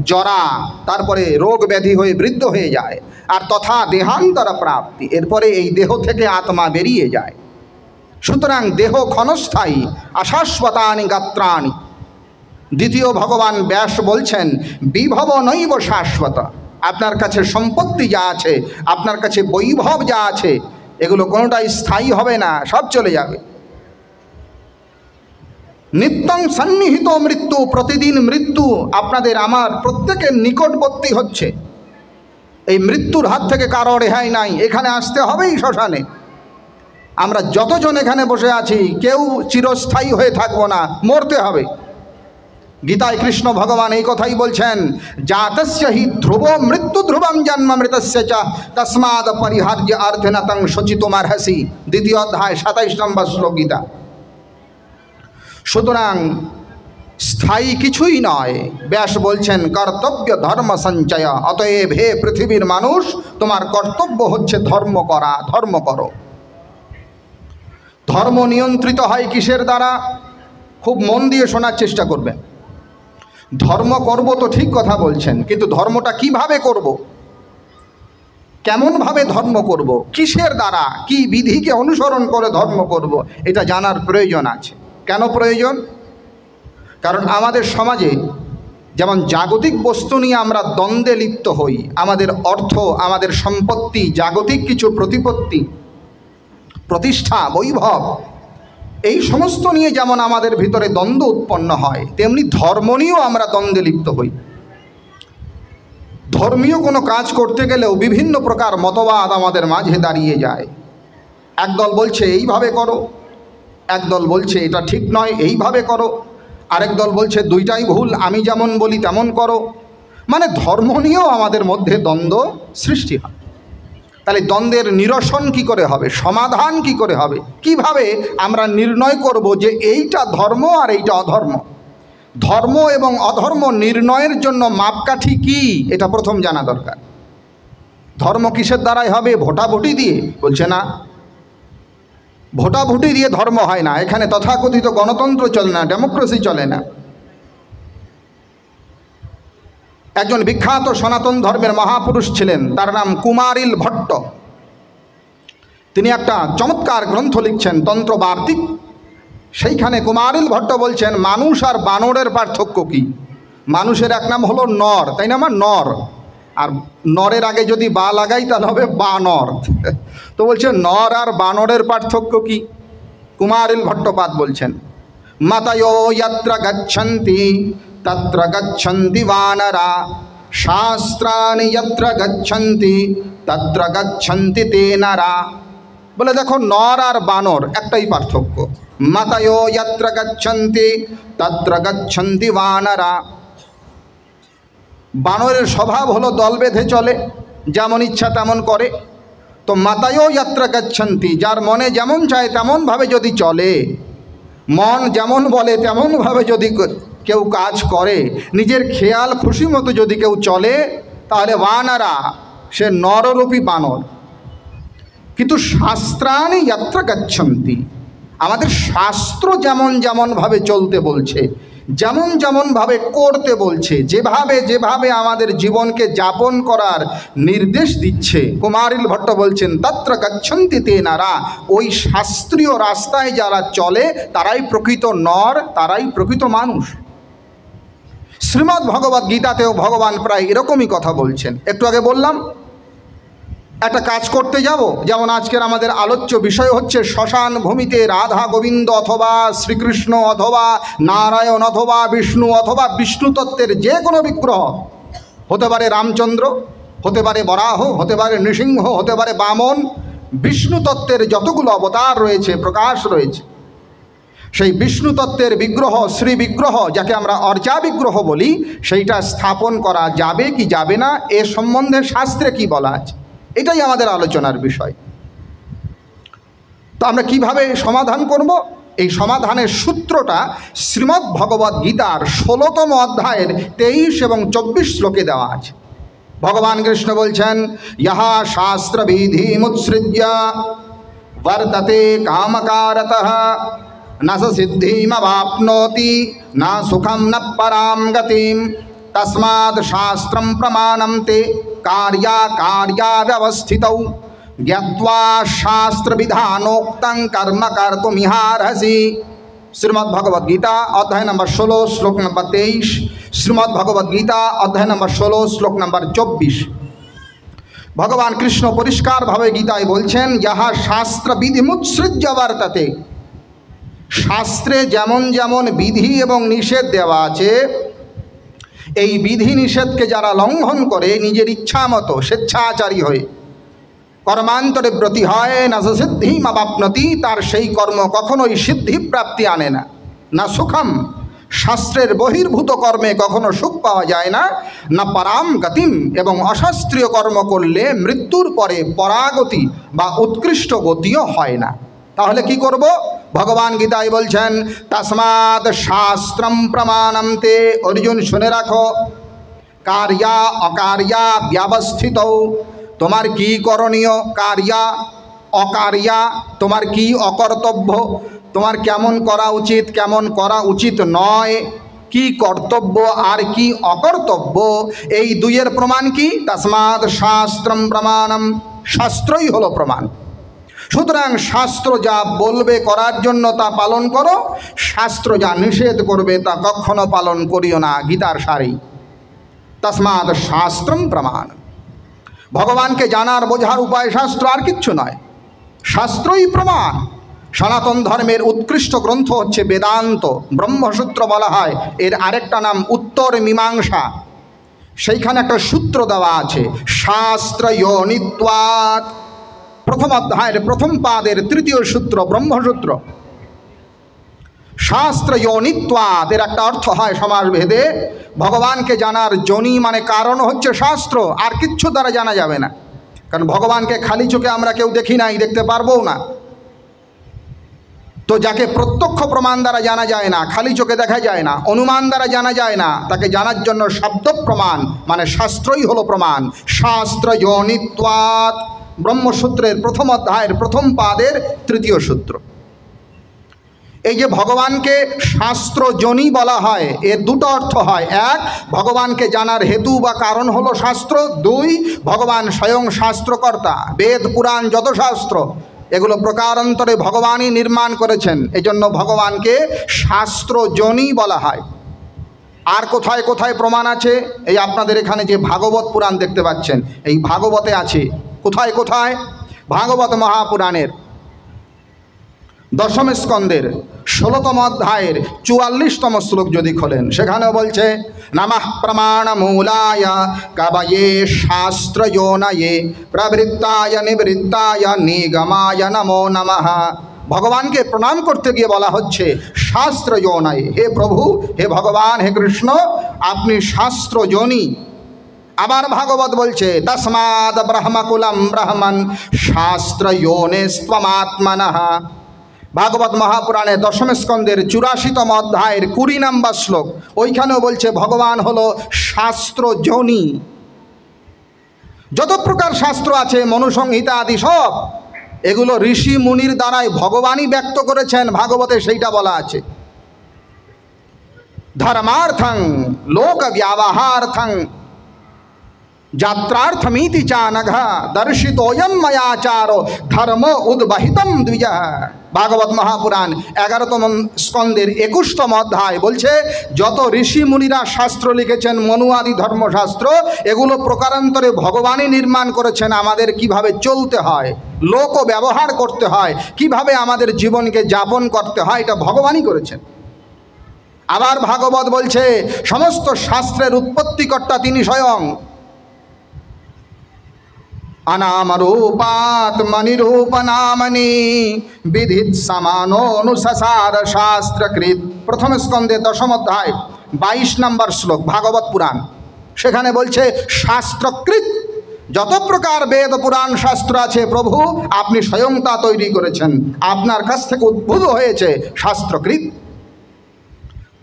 জরা, তারপরে রোগ ব্যাধি হয়ে বৃদ্ধ হয়ে যায়, আর তথা দেহান্তর প্রাপ্তি, এরপরে এই দেহ থেকে আত্মা বেরিয়ে যায়। সুতরাং দেহ ক্ষণস্থায়ী, অশাশ্বতানি গাত্রাণি। দ্বিতীয় ভগবান ব্যাস বলছেন, বিভব নৈব শাশ্বত। আপনার কাছে সম্পত্তি যা আছে, আপনার কাছে বৈভব যা আছে, এগুলো কোনোটাই স্থায়ী হবে না, সব চলে যাবে। নিত্যং সন্নিহিত মৃত্যু, প্রতিদিন মৃত্যু আপনাদের আমার প্রত্যেকের নিকটবর্তী হচ্ছে। এই মৃত্যুর হাত থেকে কারো রেহাই নাই। এখানে আসতে হবেই শ্মশানে। আমরা যতজন এখানে বসে আছি, কেউ চিরস্থায়ী হয়ে থাকবো না, মরতে হবে। গীতায় কৃষ্ণ ভগবান এই কথাই বলছেন, জাতস্য হি ধ্রুব মৃত্যু ধ্রুবম জন্ম মৃতস্য চ তস্মাদ পরিহার্য অর্থনতং শোচিতুমর্হসি। 2য় অধ্যায় 27 নম্বর শ্লোক গীতা। সুতরাং স্থায়ী কিছুই নয়। ব্যাস বলছেন, কর্তব্য ধর্ম সঞ্চয়। অতএব হে পৃথিবীর মানুষ, তোমার কর্তব্য হচ্ছে ধর্ম করা, ধর্ম করো। ধর্ম নিয়ন্ত্রিত হয় কিসের দ্বারা? খুব মন দিয়ে শোনার চেষ্টা করবেন। ধর্ম করব তো ঠিক কথা বলছেন, কিন্তু ধর্মটা কিভাবে করব, কেমনভাবে ধর্ম করব, কিসের দ্বারা, কি বিধিকে অনুসরণ করে ধর্ম করব, এটা জানার প্রয়োজন আছে। কেন প্রয়োজন? কারণ আমাদের সমাজে যেমন জাগতিক বস্তু নিয়ে আমরা দ্বন্দ্বে লিপ্ত হই, আমাদের অর্থ, আমাদের সম্পত্তি, জাগতিক কিছু প্রতিপত্তি, প্রতিষ্ঠা, বৈভব, এই সমস্ত নিয়ে যেমন আমাদের ভিতরে দ্বন্দ্ব উৎপন্ন হয়, তেমনি ধর্ম নিয়েও আমরা দ্বন্দ্বে লিপ্ত হই। ধর্মীয় কোনো কাজ করতে গেলেও বিভিন্ন প্রকার মতবাদ আমাদের মাঝে দাঁড়িয়ে যায়। একদল বলছে এইভাবে করো, একদল বলছে এটা ঠিক নয়, এইভাবে করো, আরেক দল বলছে দুইটাই ভুল, আমি যেমন বলি তেমন করো। মানে ধর্ম নিয়েও আমাদের মধ্যে দ্বন্দ্ব সৃষ্টি হয়। তাহলে দ্বন্দ্বের নিরসন কি করে হবে, সমাধান কি করে হবে, কিভাবে আমরা নির্ণয় করব যে এইটা ধর্ম আর এইটা অধর্ম? ধর্ম এবং অধর্ম নির্ণয়ের জন্য মাপকাঠি কি এটা প্রথম জানা দরকার। ধর্ম কিসের দ্বারাই হবে? ভোটাভুটি দিয়ে? বলছে না, ভোটাভুটি দিয়ে ধর্ম হয় না। এখানে তথাকথিত গণতন্ত্র চলে না, ডেমোক্রেসি চলে না। একজন বিখ্যাত সনাতন ধর্মের মহাপুরুষ ছিলেন, তার নাম কুমারিল ভট্ট। তিনি একটা চমৎকার গ্রন্থ লিখছেন, তন্ত্রবার্তিক। সেইখানে কুমারিল ভট্ট বলছেন মানুষ আর বানরের পার্থক্য কি। মানুষের এক নাম হলো নর, তাই না? আমার নর, আর নরের আগে যদি বা লাগাই তাহলে হবে বানর। তো বলছে নর আর বানরের পার্থক্য কি? কুমারিল ভট্টপাদ বলছেন মাতায়ো যত্র গচ্ছন্তি তত্র গচ্ছন্তি বানরা, শাস্ত্রাণি যত্র গচ্ছন্তি তত্র গচ্ছন্তি তে নরা। বলে দেখো, নর আর বানর একটাই পার্থক্য। মাতায়ো যত্র গচ্ছন্তি তত্র গচ্ছন্তি বানরা। বানরের স্বভাব হলো দল বেঁধে চলে, যেমন ইচ্ছা তেমন করে। তো মাতায়ো যত্র গচ্ছন্তি, যার মনে যেমন চায় তেমনভাবে যদি চলে, মন যেমন বলে তেমনভাবে যদি কেউ কাজ করে, নিজের খেয়াল খুশি মতো যদি কেউ চলে, তাহলে বানরা, সে নররূপী বানর। কিন্তু শাস্ত্রাণি যত্র গচ্ছন্তি, আমাদের শাস্ত্র যেমন যেমনভাবে চলতে বলছে, যেমন যেমনভাবে করতে বলছে, যেভাবে যেভাবে আমাদের জীবনকে যাপন করার নির্দেশ দিচ্ছে, কুমারিল ভট্ট বলছেন তত্র গচ্ছন্তি তে নরা, ওই শাস্ত্রীয় রাস্তায় যারা চলে তারাই প্রকৃত নর, তারাই প্রকৃত মানুষ। শ্রীমদ্ ভগবদ্ গীতাতেও ভগবান প্রায় এরকমই কথা বলছেন। একটু আগে বললাম একটা কাজ করতে যাব, যেমন আজকের আমাদের আলোচ্য বিষয় হচ্ছে শ্মশান ভূমিতে রাধা গোবিন্দ অথবা শ্রীকৃষ্ণ অথবা নারায়ণ অথবা বিষ্ণু অথবা বিষ্ণু তত্ত্বের যে কোনো বিগ্রহ, হতে পারে রামচন্দ্র, হতে পারে বরাহ, হতে পারে নৃসিংহ, হতে পারে বামন, বিষ্ণু তত্ত্বের যতগুলো অবতার রয়েছে, প্রকাশ রয়েছে, সেই বিষ্ণু তত্ত্বের বিগ্রহ, শ্রী বিগ্রহ, যাকে আমরা অর্চা বিগ্রহ বলি, সেইটা স্থাপন করা যাবে কি যাবে না, এ সম্বন্ধে শাস্ত্রে কি বলা আছে, এটাই আমাদের আলোচনার বিষয়। তো আমরা কিভাবে সমাধান করব? এই সমাধানের সূত্রটা শ্রীমদ্ ভগবদ্ গীতার 16তম অধ্যায়ের 23 এবং 24 শ্লোকে দেওয়া আছে। ভগবান কৃষ্ণ বলছেন ইহা শাস্ত্র বিধিমুৎসৃজ্য বর্ততে কামকারতঃ ন স সিদ্ধিমবাপ্নোতি ন সুখম ন পরাম গতিম তস্মাৎ শাস্ত্রম প্রমাণম তে कार्या व्यवस्थितौ ज्ञात्वा शास्त्र विधानोक्तं कर्म कर्तुमिहार्हसि। श्रीमद् भगवद गीता अध्याय नंबर 16 श्लोक नंबर 23, श्रीमद् भगवद गीता अध्याय नंबर 16 श्लोक नंबर 24। भगवान कृष्ण परिष्कार भावे गीताय बोलছেন যাহা শাস্ত্র বিধিমুৎসৃজ্য বর্ততে, শাস্ত্রে যেমন যেমন বিধি এবং নিষেধ দেওয়া আছে, এই বিধি নিষেধকে যারা লঙ্ঘন করে নিজের ইচ্ছা মতো স্বেচ্ছাচারী হয়ে কর্মান্তরে ব্রতী হয়, না সিদ্ধিমবাপ্নতি, তার সেই কর্ম কখনোই সিদ্ধি প্রাপ্তি আনে না। না সুখম, শাস্ত্রের বহির্ভূত কর্মে কখনো সুখ পাওয়া যায় না। না পরাম গতিম, এবং অশাস্ত্রীয় কর্ম করলে মৃত্যুর পরে পরাগতি বা উৎকৃষ্ট গতিও হয় না। তাহলে কি করব? ভগবান গীতায় বলছেন তস্মাৎ শাস্ত্রম প্রমাণম তে, অর্জুন শুনে রাখো, কার্যা অকার্যা ব্যবস্থিত, তোমার কি করণীয়, কার্যা অকার্যা, তোমার কি অকর্তব্য, তোমার কেমন করা উচিত কেমন করা উচিত নয়, কি কর্তব্য আর কি অকর্তব্য, এই দুইয়ের প্রমাণ কি? তস্মাৎ শাস্ত্রম প্রমাণম, শাস্ত্রই হলো প্রমাণ। সুতরাং শাস্ত্র যা বলবে করার জন্য তা পালন করো, শাস্ত্র যা নিষেধ করবে তা কখনো পালন করিও না। গীতার সারেই তস্মাৎ শাস্ত্রম প্রমাণ। ভগবানকে জানার বোঝার উপায় শাস্ত্র, আর কিচ্ছু নয়, শাস্ত্রই প্রমাণ। সনাতন ধর্মের উৎকৃষ্ট গ্রন্থ হচ্ছে বেদান্ত, ব্রহ্মসূত্র বলা হয়, এর আরেকটা নাম উত্তর মীমাংসা। সেইখানে একটা সূত্র দেওয়া আছে, শাস্ত্র যোনিত্বাৎ, প্রথম অধ্যায়ের প্রথম পাদের 3য় সূত্র, ব্রহ্মসূত্র। শাস্ত্র যোনিত্বাৎ এর একটা অর্থ হয় সমাসভেদে, ভগবানকে জানার যোনি মানে কারণ হচ্ছে শাস্ত্র, আর কিচ্ছু দ্বারা জানা যাবে না। কারণ ভগবানকে খালি চোখে আমরা কেউ দেখি নাই, দেখতে পারবও না। তো যাকে প্রত্যক্ষ প্রমাণ দ্বারা জানা যায় না, খালি চোখে দেখা যায় না, অনুমান দ্বারা জানা যায় না, তাকে জানার জন্য শব্দ প্রমাণ মানে শাস্ত্রই হলো প্রমাণ। শাস্ত্র যোনিত্বাৎ, ব্রহ্মসূত্রের প্রথম অধ্যায়ের প্রথম পাদের তৃতীয় সূত্র। এই যে ভগবানকে শাস্ত্রজনী বলা হয়, এর দুটো অর্থ হয়। এক, ভগবানকে জানার হেতু বা কারণ হলো শাস্ত্র। দুই, ভগবান স্বয়ং শাস্ত্রকর্তা। বেদ পুরাণ যত শাস্ত্র এগুলো প্রকারান্তরে ভগবানই নির্মাণ করেছেন, এজন্য ভগবানকে শাস্ত্রজনী বলা হয়। আর কোথায় কোথায় প্রমাণ আছে? এই আপনাদের এখানে যে ভাগবত পুরাণ দেখতে পাচ্ছেন, এই ভাগবতে আছে। কোথায় কোথায়? ভাগবত মহাপুরাণের দশম স্কন্দের 16তম অধ্যায়ের 44তম শ্লোক যদি খোলেন, সেখানেও বলছে নমঃ প্রমাণ মূলায় কবয়ে শাস্ত্রযোনয়ে প্রবৃত্তায় নিবৃত্তায় নিগমায় নমো নমঃ। ভগবানকে প্রণাম করতে গিয়ে বলা হচ্ছে শাস্ত্রযোনয়ে, হে প্রভু, হে ভগবান, হে কৃষ্ণ, আপনি শাস্ত্রজনী। আবার ভাগবত বলছে তস্মাদ ব্রহ্মকুলম ব্রহ্মণ শাস্ত্রয়োনিস্ত্বমাত্মনঃ। ভাগবত মহাপুরাণে দশম স্কন্দের 84তম অধ্যায়ের 20 নম্বর শ্লোক, ওইখানেও বলছে ভগবান হলো শাস্ত্রজনী। যত প্রকার শাস্ত্র আছে, মনুসংহিতা আদি সব, এগুলো ঋষি মুনির দ্বারাই ভগবানই ব্যক্ত করেছেন। ভাগবতে সেইটা বলা আছে। ধর্মার্থং লোক ব্যবহারার্থং যাত্রার্থমিতি চানঘ দর্শিতোয়ম ময়াচারো ধর্ম উদ্বহিতম দ্বিজ। ভাগবত মহাপুরাণ 11তম স্কন্দের 21তম অধ্যায় বলছে যত ঋষি মুনিরা শাস্ত্র লিখেছেন, মনুয়াদি ধর্মশাস্ত্র, এগুলো প্রকারান্তরে ভগবানই নির্মাণ করেছেন। আমাদের কিভাবে চলতে হয়, লোক ব্যবহার করতে হয়, কিভাবে আমাদের জীবনকে যাপন করতে হয়, এটা ভগবানই করেছেন। আবার ভাগবত বলছে সমস্ত শাস্ত্রের উৎপত্তিকর্তা তিনি স্বয়ং। अनामरूपात् मणिरूपनामनि विधित समानोनुसार शास्त्रकृत। प्रथम स्कंदे दशम अध्याय 22 নম্বর শ্লোক ভাগবত পুরাণ, সেখানে বলছে শাস্ত্রকৃত। যত প্রকার বেদ পুরাণ শাস্ত্র আছে প্রভু আপনি স্বয়ং তা তৈরি করেছেন, আপনার কাছ থেকে উদ্ভূত হয়েছে শাস্ত্রকৃত।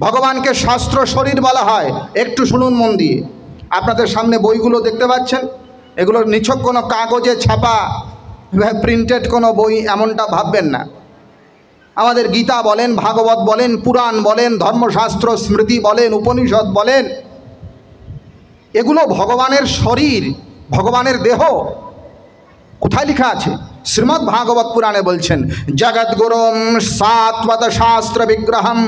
ভগবানকে শাস্ত্র শরীর বলা হয়। একটু শুনুন মন দিয়ে। আপনাদের সামনে বইগুলো দেখতে পাচ্ছেন, এগুলো নিছক কোনো কাগজে ছাপা প্রিন্টেড কোনো বই এমনটা ভাববেন না। আমাদের গীতা বলেন, ভাগবত বলেন, পুরাণ বলেন, ধর্মশাস্ত্র স্মৃতি বলেন, উপনিষদ বলেন, এগুলো ভগবানের শরীর, ভগবানের দেহ। কোথায় লেখা আছে? শ্রীমদ্ ভাগবত পুরাণে বলছেন জগদ্গুরুম সাত্বত শাস্ত্র বিগ্রহম।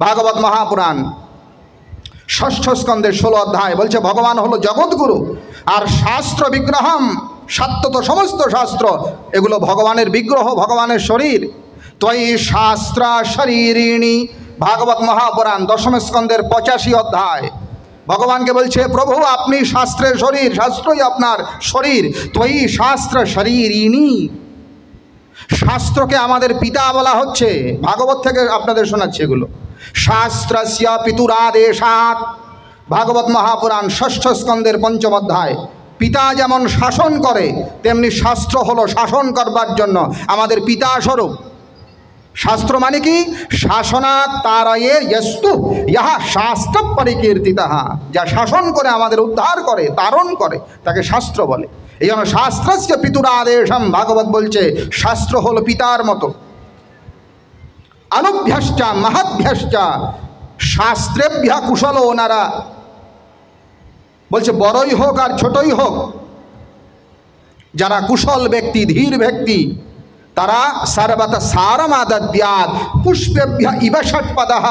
ভাগবত মহাপুরাণ ষষ্ঠ স্কন্দের 16 অধ্যায় বলছে ভগবান হলো জগৎগুরু, আর শাস্ত্র বিগ্রহম, সাত্তত সমস্ত শাস্ত্র এগুলো ভগবানের বিগ্রহ, ভগবানের শরীর। ত্বয়ি শাস্ত্র শরীরিণী। ভাগবত মহাপুরাণ দশম স্কন্দের 85 অধ্যায় ভগবানকে বলছে প্রভু আপনি শাস্ত্রের শরীর, শাস্ত্রই আপনার শরীর। ত্বয়ি শাস্ত্র শরীরিণী। শাস্ত্রকে আমাদের পিতা বলা হচ্ছে। ভাগবত থেকে আপনাদের শোনাচ্ছি এগুলো। শাস্ত্রস্য পিতুরাদেশাৎ। ভাগবত মহাপুরাণ ষষ্ঠ স্কন্দের 5ম অধ্যায়। পিতা যেমন শাসন করে তেমনি শাস্ত্র হলো শাসন করবার জন্য আমাদের পিতা স্বরূপ। শাস্ত্র মানে কি? শাসনাৎ তারয়ে যস্তু ইহা শাস্ত্র পরিকীর্তিতঃ। যা শাসন করে আমাদের উদ্ধার করে, তারণ করে, তাকে শাস্ত্র বলে। এই জন্য শাস্ত্রস্য পিতুরাদেশম। ভাগবত বলছে শাস্ত্র হলো পিতার মতো। অনুভ্যশ্চ মহদ্ভ্যশ্চ শাস্ত্রেভ্য কুশলো নারা। বলছে বড়ই হোক আর ছোটই হোক, যারা কুশল ব্যক্তি, ধীর ব্যক্তি, তারা সর্বত সারমাদদ্যাৎ পুষ্পেভ্য ইব ষট্পদঃ।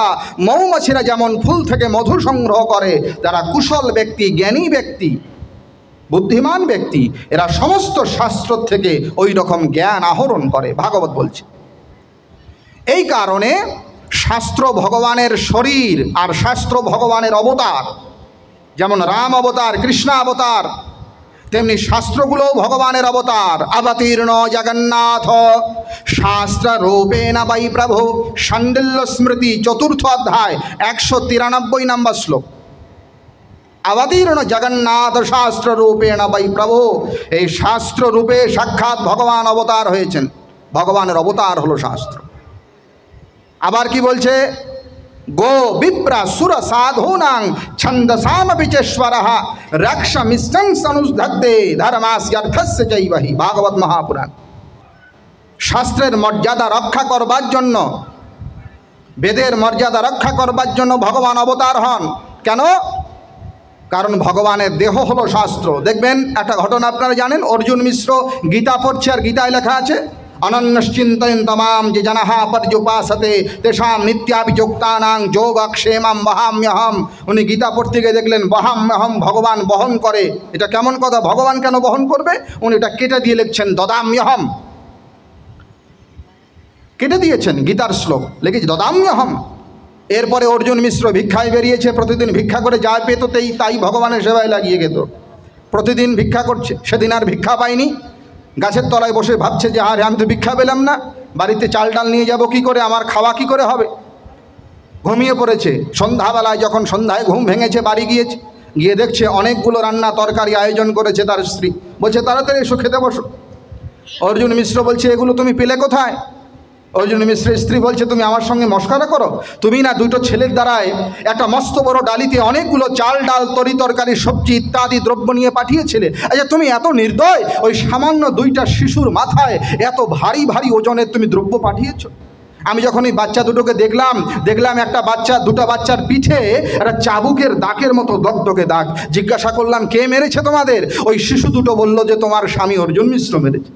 মৌমাছিরা যেমন ফুল থেকে মধু সংগ্রহ করে, যারা কুশল ব্যক্তি, জ্ঞানী ব্যক্তি, বুদ্ধিমান ব্যক্তি, এরা সমস্ত শাস্ত্র থেকে ওই রকম জ্ঞান আহরণ করে, ভাগবত বলছে। এই কারণে শাস্ত্র ভগবানের শরীর আর শাস্ত্র ভগবানের অবতার। যেমন রাম অবতার, কৃষ্ণ অবতার, তেমনি শাস্ত্রগুলোও ভগবানের অবতার। অবতীর্ণ জগন্নাথ শাস্ত্র রূপেণ বৈ প্রভু। শাণ্ডিল্য স্মৃতি 4th অধ্যায় 193 নম্বর শ্লোক। অবতীর্ণ জগন্নাথ শাস্ত্র রূপেণ বৈ প্রভু। এই শাস্ত্র রূপে সাক্ষাৎ ভগবান অবতার হয়েছেন। ভগবানের অবতার হলো শাস্ত্র। আবার কি বলছে, গো বিপ্রা সুর সাধূনাং ছন্দসাম বিচেশ্বরঃ রক্ষ মিশ্রং সনুদ্ধত্তে ধর্মাস্যর্থস্য চৈবহি। ভাগবত মহাপুরাণ। শাস্ত্রের মর্যাদা রক্ষা করবার জন্য, বেদের মর্যাদা রক্ষা করবার জন্য ভগবান অবতার হন। কেন? কারণ ভগবানের দেহ হলো শাস্ত্র। দেখবেন একটা ঘটনা আপনারা জানেন, অর্জুন মিশ্র গীতা পড়ছে, আর গীতায় লেখা আছে অনন্যশ্চিন্তয়ন তমাম যে জনাহা পর্যুপাসতে তেষাম নিত্যাভিযোক্তানাং যোগক্ষেমম বহাম্যহম। উনি গীতা পড়তে গিয়ে দেখলেন বহাম্যহম, ভগবান বহন করে। এটা কেমন কথা? ভগবান কেন বহন করবে? উনি এটা কেটে দিয়ে লিখছেন দদাম্যহম, কেটে দিয়েছেন। গীতার শ্লোক লিখেছে দদাম্যহম। এরপরে অর্জুন মিশ্র ভিক্ষায় বেরিয়েছে, প্রতিদিন ভিক্ষা করে যা পেত তাই ভগবানের সেবায় লাগিয়ে গেত। প্রতিদিন ভিক্ষা করছে, সেদিন আর ভিক্ষা পায়নি। গাছের তলায় বসে ভাবছে যে আরে আমি তো ভিক্ষা পেলাম না, বাড়িতে চাল ডাল নিয়ে যাব কি করে, আমার খাওয়া কি করে হবে। ঘুমিয়ে পড়েছে। সন্ধ্যাবেলায় যখন সন্ধ্যায় ঘুম ভেঙেছে, বাড়ি গিয়েছে, গিয়ে দেখছে অনেকগুলো রান্না তরকারি আয়োজন করেছে তার স্ত্রী। বলছে তাড়াতাড়ি এসো, খেতে বসো। অর্জুন মিশ্র বলছে এগুলো তুমি পেলে কোথায়? অর্জুন মিশ্রের স্ত্রী বলছে তুমি আমার সঙ্গে মস্করা করো? তুমি না দুটো ছেলের দ্বারায় একটা মস্ত বড় ডালিতে অনেকগুলো চাল ডাল তরি তরকারি সবজি ইত্যাদি দ্রব্য নিয়ে পাঠিয়েছিলে। আচ্ছা তুমি এত নির্দয়, ওই সামান্য দুইটা শিশুর মাথায় এত ভারী ভারী ওজনের তুমি দ্রব্য পাঠিয়েছ। আমি যখন এই বাচ্চা দুটোকে দেখলাম একটা বাচ্চা, দুটো বাচ্চার পিঠে একটা চাবুকের দাগের মতো দগদগে দাগ। জিজ্ঞাসা করলাম কে মেরেছে তোমাদের? ওই শিশু দুটো বলল যে তোমার স্বামী অর্জুন মিশ্র মেরেছে।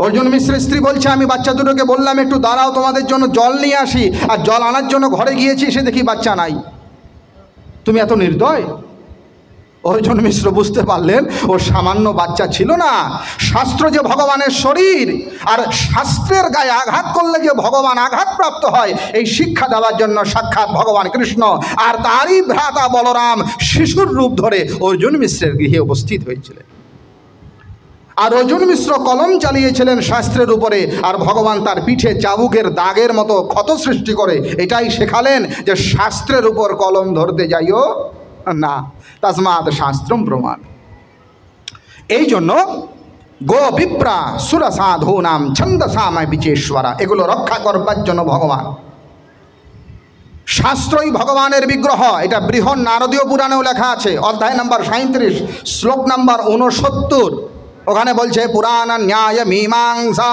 অর্জুন মিশ্রের স্ত্রী বলছে আমি বাচ্চা দুটোকে বললাম একটু দাঁড়াও, তোমাদের জন্য জল নিয়ে আসি, আর জল আনার জন্য ঘরে গিয়েছি, সে দেখি বাচ্চা নাই। তুমি এত নির্দয়। অর্জুন মিশ্র বুঝতে পারলেন ও সামান্য বাচ্চা ছিল না। শাস্ত্র যে ভগবানের শরীর, আর শাস্ত্রের গায়ে আঘাত করলে যে ভগবান আঘাতপ্রাপ্ত হয়, এই শিক্ষা দেওয়ার জন্য সাক্ষাৎ ভগবান কৃষ্ণ আর তারই ভ্রাতা বলরাম শিশুর রূপ ধরে অর্জুন মিশ্রের গৃহে উপস্থিত হয়েছিলেন। আর অর্জুন মিশ্র কলম চালিয়েছিলেন শাস্ত্রের উপরে, আর ভগবান তার পিঠে চাবুকের দাগের মতো ক্ষত সৃষ্টি করে এটাই শেখালেন যে শাস্ত্রের উপর কলম ধরতে যাইও না, তস্মাৎ শাস্ত্রম প্রমাণ। এই জন্য গো বিপ্রা সুর সাধূনাম ছন্দসাম বিচেশ্বরা, এগুলো রক্ষা করবার জন্য ভগবান। শাস্ত্রই ভগবানের বিগ্রহ। এটা বৃহৎ নারদীয় পুরাণেও লেখা আছে, অধ্যায় নম্বর 37 শ্লোক নম্বর 69। ওখানে বলছে পুরাণ ন্যায় মীমাংসা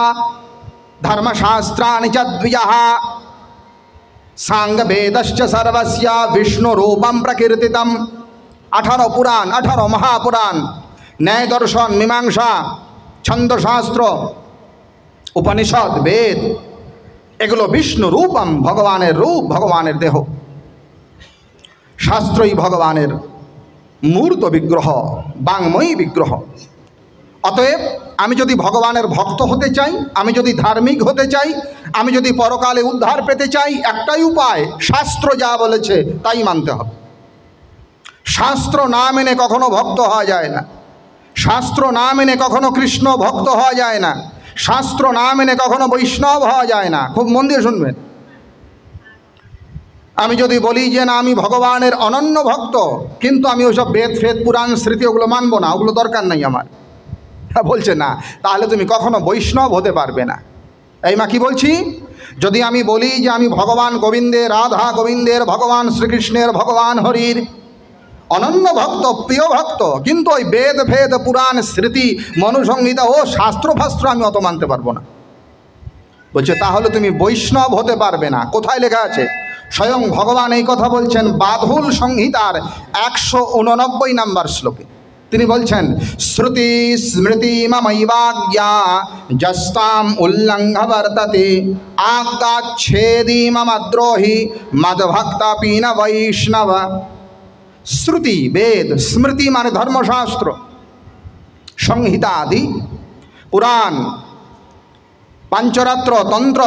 ধর্মশাস্ত্রাণি চ দ্বিজঃ সাঙ্গ বেদশ্চ সর্বস্য বিষ্ণু রূপম প্রকীর্তিতম। 18 পুরাণ, 18 মহাপুরাণ, ন্যায় দর্শন, মীমাংসা, ছন্দশাস্ত্র, উপনিষদ, বেদ, এগুলো বিষ্ণু রূপম, ভগবানের রূপ, ভগবানের দেহ। শাস্ত্রই ভগবানের মূর্ত বিগ্রহ, বাংময়ী বিগ্রহ। অতএব আমি যদি ভগবানের ভক্ত হতে চাই, আমি যদি ধার্মিক হতে চাই, আমি যদি পরকালে উদ্ধার পেতে চাই, একটাই উপায়, শাস্ত্র যা বলেছে তাই মানতে হবে। শাস্ত্র না মেনে কখনো ভক্ত হওয়া যায় না। শাস্ত্র না মেনে কখনো কৃষ্ণ ভক্ত হওয়া যায় না। শাস্ত্র না মেনে কখনো বৈষ্ণব হওয়া যায় না। খুব মন দিয়ে শুনবেন। আমি যদি বলি যে না আমি ভগবানের অনন্য ভক্ত, কিন্তু আমি ওইসব বেদ ফেদ পুরাণ স্মৃতি ওগুলো মানবো না, ওগুলো দরকার নাই আমার, বলছে না, তাহলে তুমি কখনো বৈষ্ণব হতে পারবে না। এই মা কি বলছি, যদি আমি বলি যে আমি ভগবান গোবিন্দের, রাধা গোবিন্দের, ভগবান শ্রীকৃষ্ণের, ভগবান হরির অনন্য ভক্ত, প্রিয় ভক্ত, কিন্তু ওই বেদ ভেদ পুরাণ স্মৃতি মনুসংহিতা ও শাস্ত্রফাস্ত্র আমি অত মানতে পারবো না, বলছে তাহলে তুমি বৈষ্ণব হতে পারবে না। কোথায় লেখা আছে? স্বয়ং ভগবান এই কথা বলছেন বাদুল সংহিতার 189 নম্বর শ্লোকে। তিনি বলছেন শ্রুতি স্মৃতি মমৈবাজ্ঞা যস্তাম উল্লঙ্ঘ বর্ততে আজ্ঞাচ্ছেদি মম দ্রোহি মদ্ভক্তাপি ন বৈষ্ণব। শ্রুতি বেদ, স্মৃতি মানে ধর্মশাস্ত্র, সংহিতা আদি, পুরাণ, পাঞ্চরাত্র, তন্ত্র,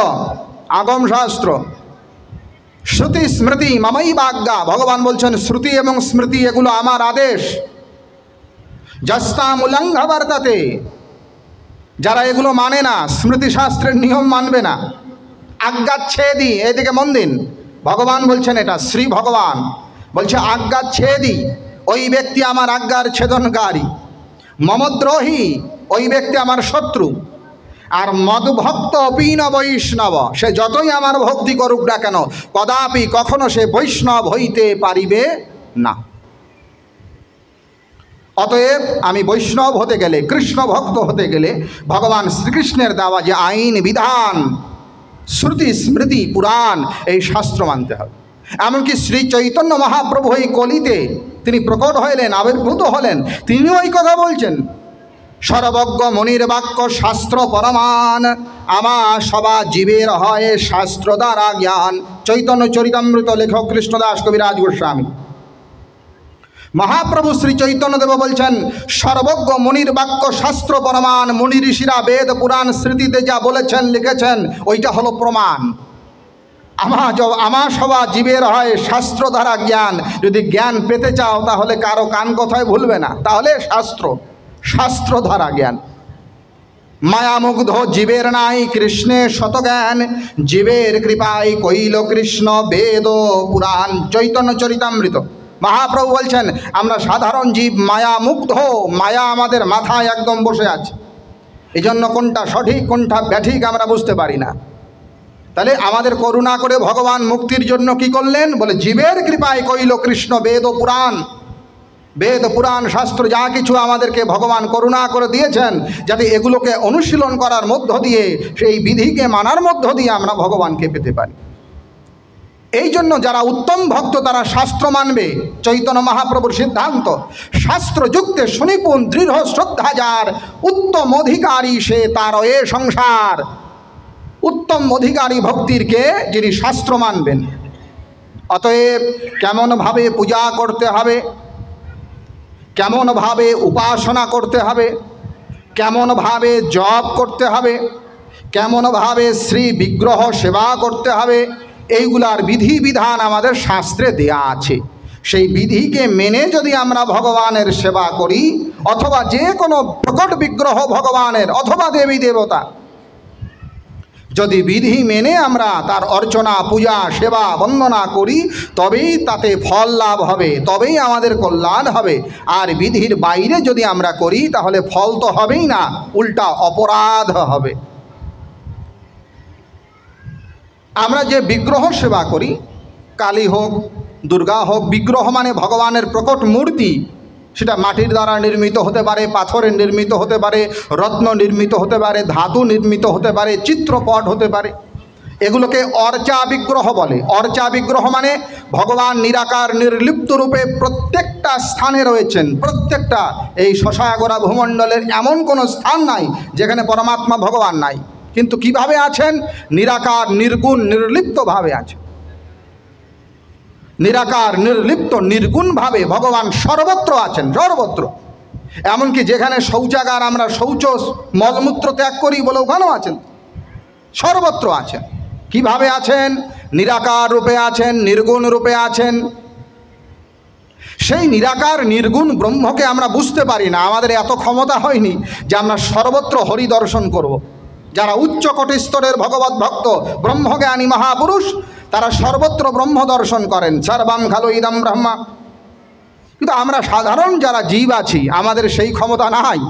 আগম শাস্ত্র, শ্রুতি স্মৃতি মমৈবাজ্ঞা। ভগবান বলছেন শ্রুতি এবং স্মৃতি এগুলো আমার আদেশ। যস্তাম উল্লঙ্ঘ বর্ততে, যারা এগুলো মানে না, স্মৃতিশাস্ত্রের নিয়ম মানবে না, আজ্ঞাচ্ছেদি, এদিকে মন দিন, ভগবান বলছেন, এটা শ্রী ভগবান বলছে আজ্ঞাচ্ছেদি, ওই ব্যক্তি আমার আজ্ঞার ছেদনকারী, মমদ্রোহী, ওই ব্যক্তি আমার শত্রু, আর মদভক্ত অপীন বৈষ্ণব, সে যতই আমার ভক্তি করুক না কেন কদাপি কখনো সে বৈষ্ণব হইতে পারিবে না। অতএব আমি বৈষ্ণব হতে গেলে, কৃষ্ণ ভক্ত হতে গেলে ভগবান শ্রীকৃষ্ণের দেওয়া যে আইন বিধান, শ্রুতি স্মৃতি পুরাণ, এই শাস্ত্র মানতে হবে। এমনকি শ্রী চৈতন্য মহাপ্রভু এই কলিতে তিনি প্রকট হইলেন, আবির্ভূত হলেন, তিনিও এই কথা বলছেন, সর্বজ্ঞ মনির বাক্য শাস্ত্র পরমাণ, আমা সবা জীবের হয় শাস্ত্র দ্বারা জ্ঞান। চৈতন্য চরিতামৃত, লেখক কৃষ্ণদাস কবিরাজ গোস্বামী। মহাপ্রভু শ্রী চৈতন্যদেব বলছেন, সর্বজ্ঞ মনির বাক্য শাস্ত্র প্রমাণ। মুনি ঋষিরা বেদ পুরাণ স্মৃতিতে যা বলেছেন লিখেছেন ওইটা হলো প্রমাণ। আমা সবা জীবের হয় শাস্ত্র দ্বারা জ্ঞান। যদি জ্ঞান পেতে চাও তাহলে কারো কান কথায় ভুলবে না, তাহলে শাস্ত্র দ্বারা জ্ঞান। মায়ামুগ্ধ জীবের নাই কৃষ্ণে শতজ্ঞান, জীবের কৃপায় কইল কৃষ্ণ বেদ পুরাণ। চৈতন্য চরিতামৃত। মহাপ্রভু বলছেন, আমরা সাধারণ জীব, মায়া মুগ্ধ, মায়া আমাদের মাথায় একদম বসে আছে, এই জন্য কোনটা সঠিক কোনটা ব্যাঠিক আমরা বুঝতে পারি না। তাহলে আমাদের করুণা করে ভগবান মুক্তির জন্য কি করলেন? বলে জীবের কৃপায় কইল কৃষ্ণ বেদ পুরাণ। বেদ পুরাণ শাস্ত্র যা কিছু আমাদেরকে ভগবান করুণা করে দিয়েছেন, যাতে এগুলোকে অনুশীলন করার মধ্য দিয়ে, সেই বিধিকে মানার মধ্য দিয়ে আমরা ভগবানকে পেতে পারি। এই জন্য যারা উত্তম ভক্ত তারা শাস্ত্র মানবে। চৈতন্য মহাপ্রভুর সিদ্ধান্ত, শাস্ত্রযুক্তে সুনিপুণ দৃঢ় শ্রদ্ধা যার, উত্তম অধিকারী সে তার এ সংসার। উত্তম অধিকারী ভক্তির কে? যিনি শাস্ত্র মানবেন। অতএব কেমনভাবে পূজা করতে হবে, কেমনভাবে উপাসনা করতে হবে, কেমনভাবে জপ করতে হবে, কেমনভাবে শ্রী বিগ্রহ সেবা করতে হবে, এইগুলার বিধি বিধান আমাদের শাস্ত্রে দেয়া আছে। সেই বিধিকে মেনে যদি আমরা ভগবানের সেবা করি, অথবা যে কোনো প্রকট বিগ্রহ ভগবানের অথবা দেবী দেবতা, যদি বিধি মেনে আমরা তার অর্চনা পূজা সেবা বন্দনা করি, তবেই তাতে ফল লাভ হবে, তবেই আমাদের কল্যাণ হবে। আর বিধির বাইরে যদি আমরা করি তাহলে ফল তো হবেই না, উল্টা অপরাধ হবে। আমরা যে বিগ্রহ সেবা করি, কালী হোক দুর্গা হোক, বিগ্রহ মানে ভগবানের প্রকট মূর্তি, সেটা মাটির দ্বারা নির্মিত হতে পারে, পাথরের নির্মিত হতে পারে, রত্ন নির্মিত হতে পারে, ধাতু নির্মিত হতে পারে, চিত্রপট হতে পারে। এগুলোকে অর্চা বিগ্রহ বলে। অর্চা বিগ্রহ মানে ভগবান নিরাকার নির্লিপ্ত রূপে প্রত্যেকটা স্থানে রয়েছেন। প্রত্যেকটা এই শশাগোরা ভূমণ্ডলের এমন কোনো স্থান নাই যেখানে পরমাত্মা ভগবান নাই। কিন্তু কিভাবে আছেন? নিরাকার নির্গুণ নির্লিপ্তভাবে আছেন। নিরাকার নির্লিপ্ত নির্গুণভাবে ভগবান সর্বত্র আছেন, সর্বত্র। এমনকি যেখানে শৌচাগার আমরা শৌচ মলমূত্র ত্যাগ করি বলে ওখানেও আছেন, সর্বত্র আছেন। কিভাবে আছেন? নিরাকার রূপে আছেন, নির্গুণ রূপে আছেন। সেই নিরাকার নির্গুণ ব্রহ্মকে আমরা বুঝতে পারি না, আমাদের এত ক্ষমতা হয়নি যে আমরা সর্বত্র হরি দর্শন করব। যারা উচ্চ কোটি স্তরের ভগবত ভক্ত ব্রহ্মজ্ঞানী মহাপুরুষ, তারা সর্বত্র ব্রহ্ম দর্শন করেন, সর্বং খালু ইদম ব্রহ্মা। কিন্তু আমরা সাধারণ যারা জীব আছি, আমাদের সেই ক্ষমতা নাই।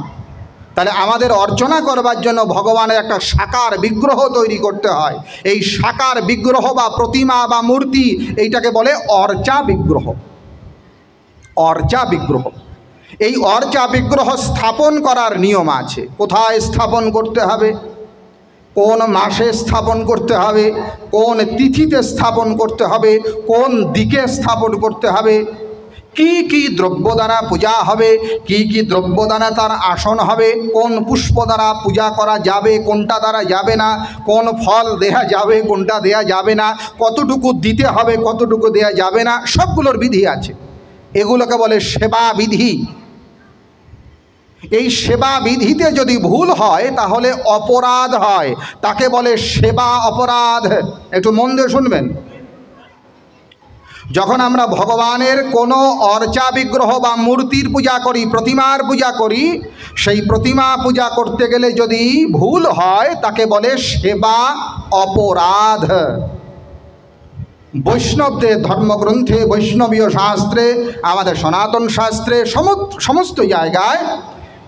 তাহলে আমাদের অর্চনা করবার জন্য ভগবানের একটা সাকার বিগ্রহ তৈরি করতে হয়। এই সাকার বিগ্রহ বা প্রতিমা বা মূর্তি, এইটাকে বলে অর্চা বিগ্রহ। অর্চা বিগ্রহ, এই অর্চা বিগ্রহ স্থাপন করার নিয়ম আছে। কোথায় স্থাপন করতে হবে, কোন মাসে স্থাপন করতে হবে, কোন তিথিতে স্থাপন করতে হবে, কোন দিকে স্থাপন করতে হবে, কি কি দ্রব্য দ্বারা পূজা হবে, কি কি দ্রব্য দ্বারা তার আসন হবে, কোন পুষ্প দ্বারা পূজা করা যাবে, কোনটা দ্বারা যাবে না, কোন ফল দেয়া যাবে, কোনটা দেয়া যাবে না, কতটুকু দিতে হবে, কতটুকু দেয়া যাবে না, সবগুলোর বিধি আছে। এগুলোকে বলে সেবা বিধি। এই সেবা বিধিতে যদি ভুল হয় তাহলে অপরাধ হয়, তাকে বলে সেবা অপরাধ। একটু মন দিয়ে শুনবেন। যখন আমরা ভগবানের কোনো অর্চা বিগ্রহ বা মূর্তির পূজা করি, প্রতিমার পূজা করি, সেই প্রতিমা পূজা করতে গেলে যদি ভুল হয় তাকে বলে সেবা অপরাধ। বৈষ্ণবদের ধর্মগ্রন্থে, বৈষ্ণবীয় শাস্ত্রে, আমাদের সনাতন শাস্ত্রে, সমস্ত জায়গায়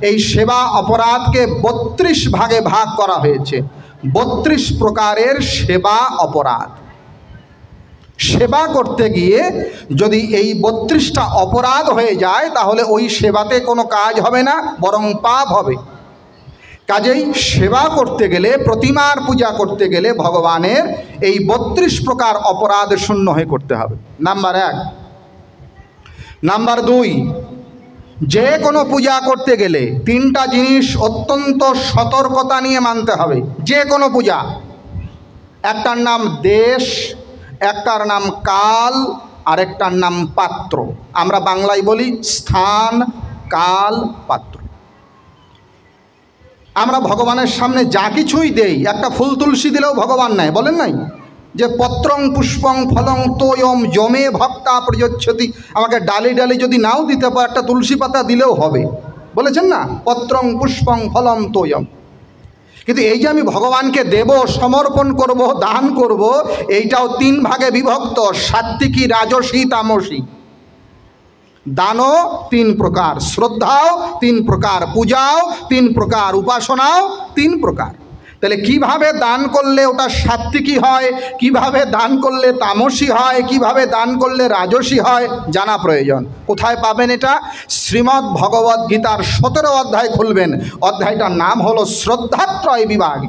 এই সেবা অপরাধকে 32 ভাগে ভাগ করা হয়েছে। 32 প্রকারের সেবা অপরাধ। সেবা করতে গিয়ে যদি এই 32টা অপরাধ হয়ে যায় তাহলে ওই সেবাতে কোনো কাজ হবে না, বরং পাপ হবে। কাজেই সেবা করতে গেলে, প্রতিমার পূজা করতে গেলে ভগবানের এই 32 প্রকার অপরাধ শূন্য হয়ে করতে হবে। নাম্বার 1। নাম্বার 2, যে কোনো পূজা করতে গেলে 3টা জিনিস অত্যন্ত সতর্কতা নিয়ে মানতে হবে। যে কোনো পূজা, একটার নাম দেশ, একটার নাম কাল, আর একটার নাম পাত্র। আমরা বাংলায় বলি স্থান, কাল, পাত্র। আমরা ভগবানের সামনে যা কিছুই দেই, একটা ফুল তুলসী দিলেও ভগবান নেয়, বলেন নাই যে পত্রং পুষ্পং ফলং তোয়ম জমে ভক্তা প্রযচ্ছতি। আমাকে ডালি ডালি যদি নাও দিতে পারে, একটা তুলসী পাতা দিলেও হবে, বলেছেন না, পত্রং পুষ্পং ফলম তোয়ম। কিন্তু এই যে আমি ভগবানকে দেব, সমর্পণ করব, দান করব, এইটাও 3 ভাগে বিভক্ত, সাত্ত্বিকী, রাজসী, তামসী। দানও 3 প্রকার, শ্রদ্ধাও 3 প্রকার, পূজাও 3 প্রকার, উপাসনাও 3 প্রকার। তাহলে কিভাবে দান করলে ওটা সাত্ত্বিকী হয়, কিভাবে দান করলে তামসী হয়, কিভাবে দান করলে রাজসী হয়, জানা প্রয়োজন। কোথায় পাবেন এটা? শ্রীমদ্ ভগবদ্ গীতার 17 অধ্যায় খুলবেন। অধ্যায়টার নাম হলো শ্রদ্ধাত্রয় বিভাগ।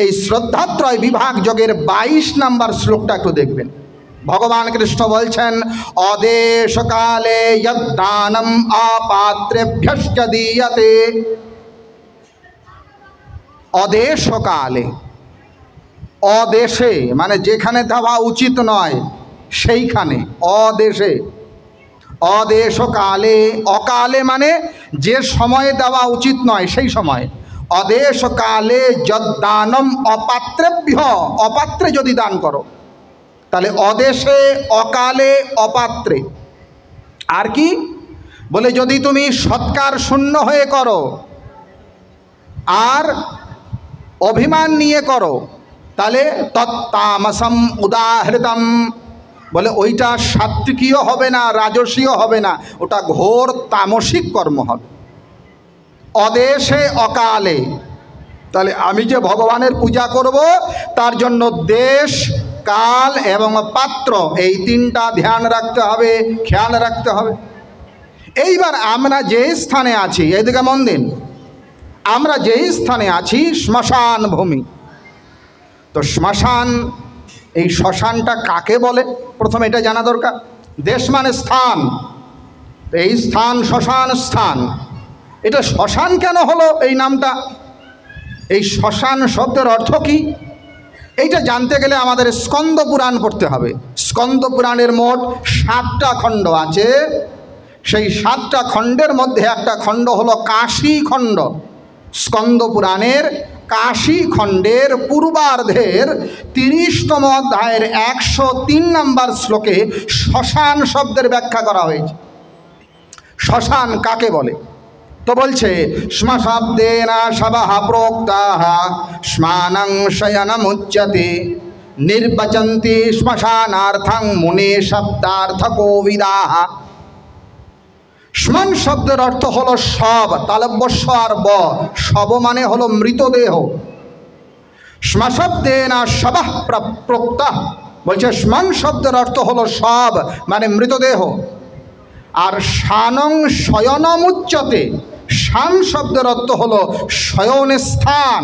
এই শ্রদ্ধাত্রয় বিভাগ যোগের 22 নম্বর শ্লোকটা একটু দেখবেন। ভগবান কৃষ্ণ বলছেন, অদেশকালে যদ্দানম অপাত্রেভ্যশ্চ দীয়তে। অদেশকালে, অদেশে মানে যেখানে দেওয়া উচিত নয় সেইখানে, অদেশে। অদেশকালে, অকালে মানে যে সময়ে দেওয়া উচিত নয় সেই সময়। অদেশকালে যদ্দানম অপাত্রেভ্য, অপাত্রে যদি দান করো, তাহলে অদেশে, অকালে, অপাত্রে। আর কি বলে, যদি তুমি সৎকার শূন্য হয়ে করো আর অভিমান নিয়ে করো, তাহলে তত্তামসম উদাহৃতম, বলে ওইটা সাত্ত্বিকীয় হবে না, রাজসীয় হবে না, ওটা ঘোর তামসিক কর্ম হবে। অদেশে অকালে, তাহলে আমি যে ভগবানের পূজা করব তার জন্য দেশ, কাল এবং পাত্র, এই 3টা ধ্যান রাখতে হবে, খেয়াল রাখতে হবে। এইবার আমরা যে স্থানে আছি, এইদিকে মন দিন, আমরা যেই স্থানে আছি শ্মশান ভূমি। তো শ্মশান, এই শ্মশানটা কাকে বলে প্রথমে এটা জানা দরকার। দেশ মানে স্থান, এই স্থান শ্মশান স্থান। এটা শ্মশান কেন হলো এই নামটা? এই শ্মশান শব্দের অর্থ কি এইটা জানতে গেলে আমাদের স্কন্দ পুরাণ পড়তে হবে। স্কন্দ পুরাণের মোট 7টা খণ্ড আছে। সেই 7টা খণ্ডের মধ্যে একটা খণ্ড হলো কাশী খণ্ড। স্কন্দ পুরাণের কাশী খণ্ডের পূর্বার্ধের 30তম অধ্যায়ের 103 নম্বর শ্লোকে শ্মশান শব্দের ব্যাখ্যা করা হয়েছে। শ্মশান কাকে বলে? তো বলছে, শ্মশব্দেনা শবঃ প্रोक्ताः শ্মানং শয়নমুচ্যতে নির্বচন্তি শ্মশানার্থং মুনে শব্দার্থকোবিদাঃ। শ্মশান শব্দের অর্থ হলো শব, তালব্যস্ব আর ব, শব মানে হলো মৃতদেহ। শ্মশব্দেনা শবঃ প্रोक्तः, বলছে শ্মশান শব্দের অর্থ হলো শব মানে মৃতদেহ। আর শানং শয়নমুচ্যতে, শান শব্দের অর্থ হলো শয়ন স্থান।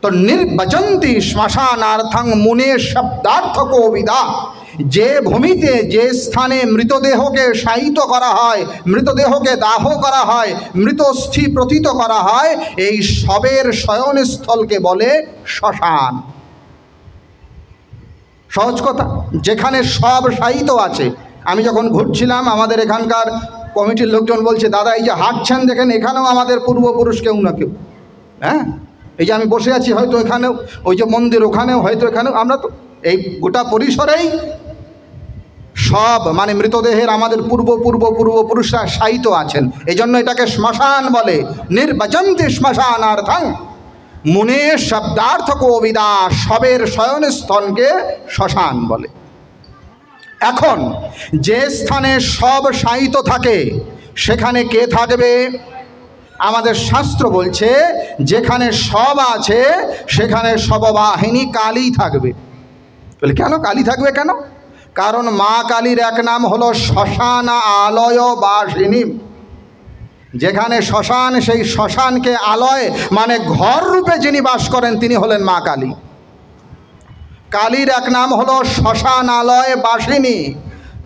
তো নির্বচন্তি শ্মশানার্থং মুনে শব্দার্থকোবিদা, যে ভূমিতে যে স্থানে মৃতদেহকে শায়িত করা হয়, মৃতদেহকে দাহ করা হয়, মৃতস্থি প্রতীত করা হয়, এই শবের শয়নস্থলকে বলে শ্মশান। সহজ কথা, যেখানে সব শায়িত আছে। আমি যখন ঘুরছিলাম, আমাদের এখানকার কমিটির লোকজন বলছে, দাদা এই যে হাঁটছেন দেখেন, এখানেও আমাদের পূর্বপুরুষ কেউ না কেউ, হ্যাঁ, এই যে আমি বসে আছি হয়তো এখানেও, ওই যে মন্দির ওখানেও হয়তো এখানেও, আমরা তো এই গোটা পরিসরেই সব মানে মৃতদেহের আমাদের পূর্বপুরুষরা শায়িত আছেন। এই জন্য এটাকে শ্মশান বলে। নির্বচন্তি শ্মশানার্থং মুনে শব্দার্থকোবিদা, শবের শয়নস্থলকে শ্মশান বলে। এখন যে স্থানে সব শায়িত থাকে সেখানে কে থাকবে? আমাদের শাস্ত্র বলছে যেখানে সব আছে সেখানে সববাহিনী কালী থাকবে। বলে কেন কালী থাকবে কেন? কারণ মা কালীর এক নাম হলো শ্মশান আলয় বাসিনী। যেখানে শ্মশান, সেই শ্মশানকে আলয় মানে ঘর রূপে যিনি বাস করেন তিনি হলেন মা কালী। কালীর এক নাম হলো শ্মশান আলয় বাসিনী।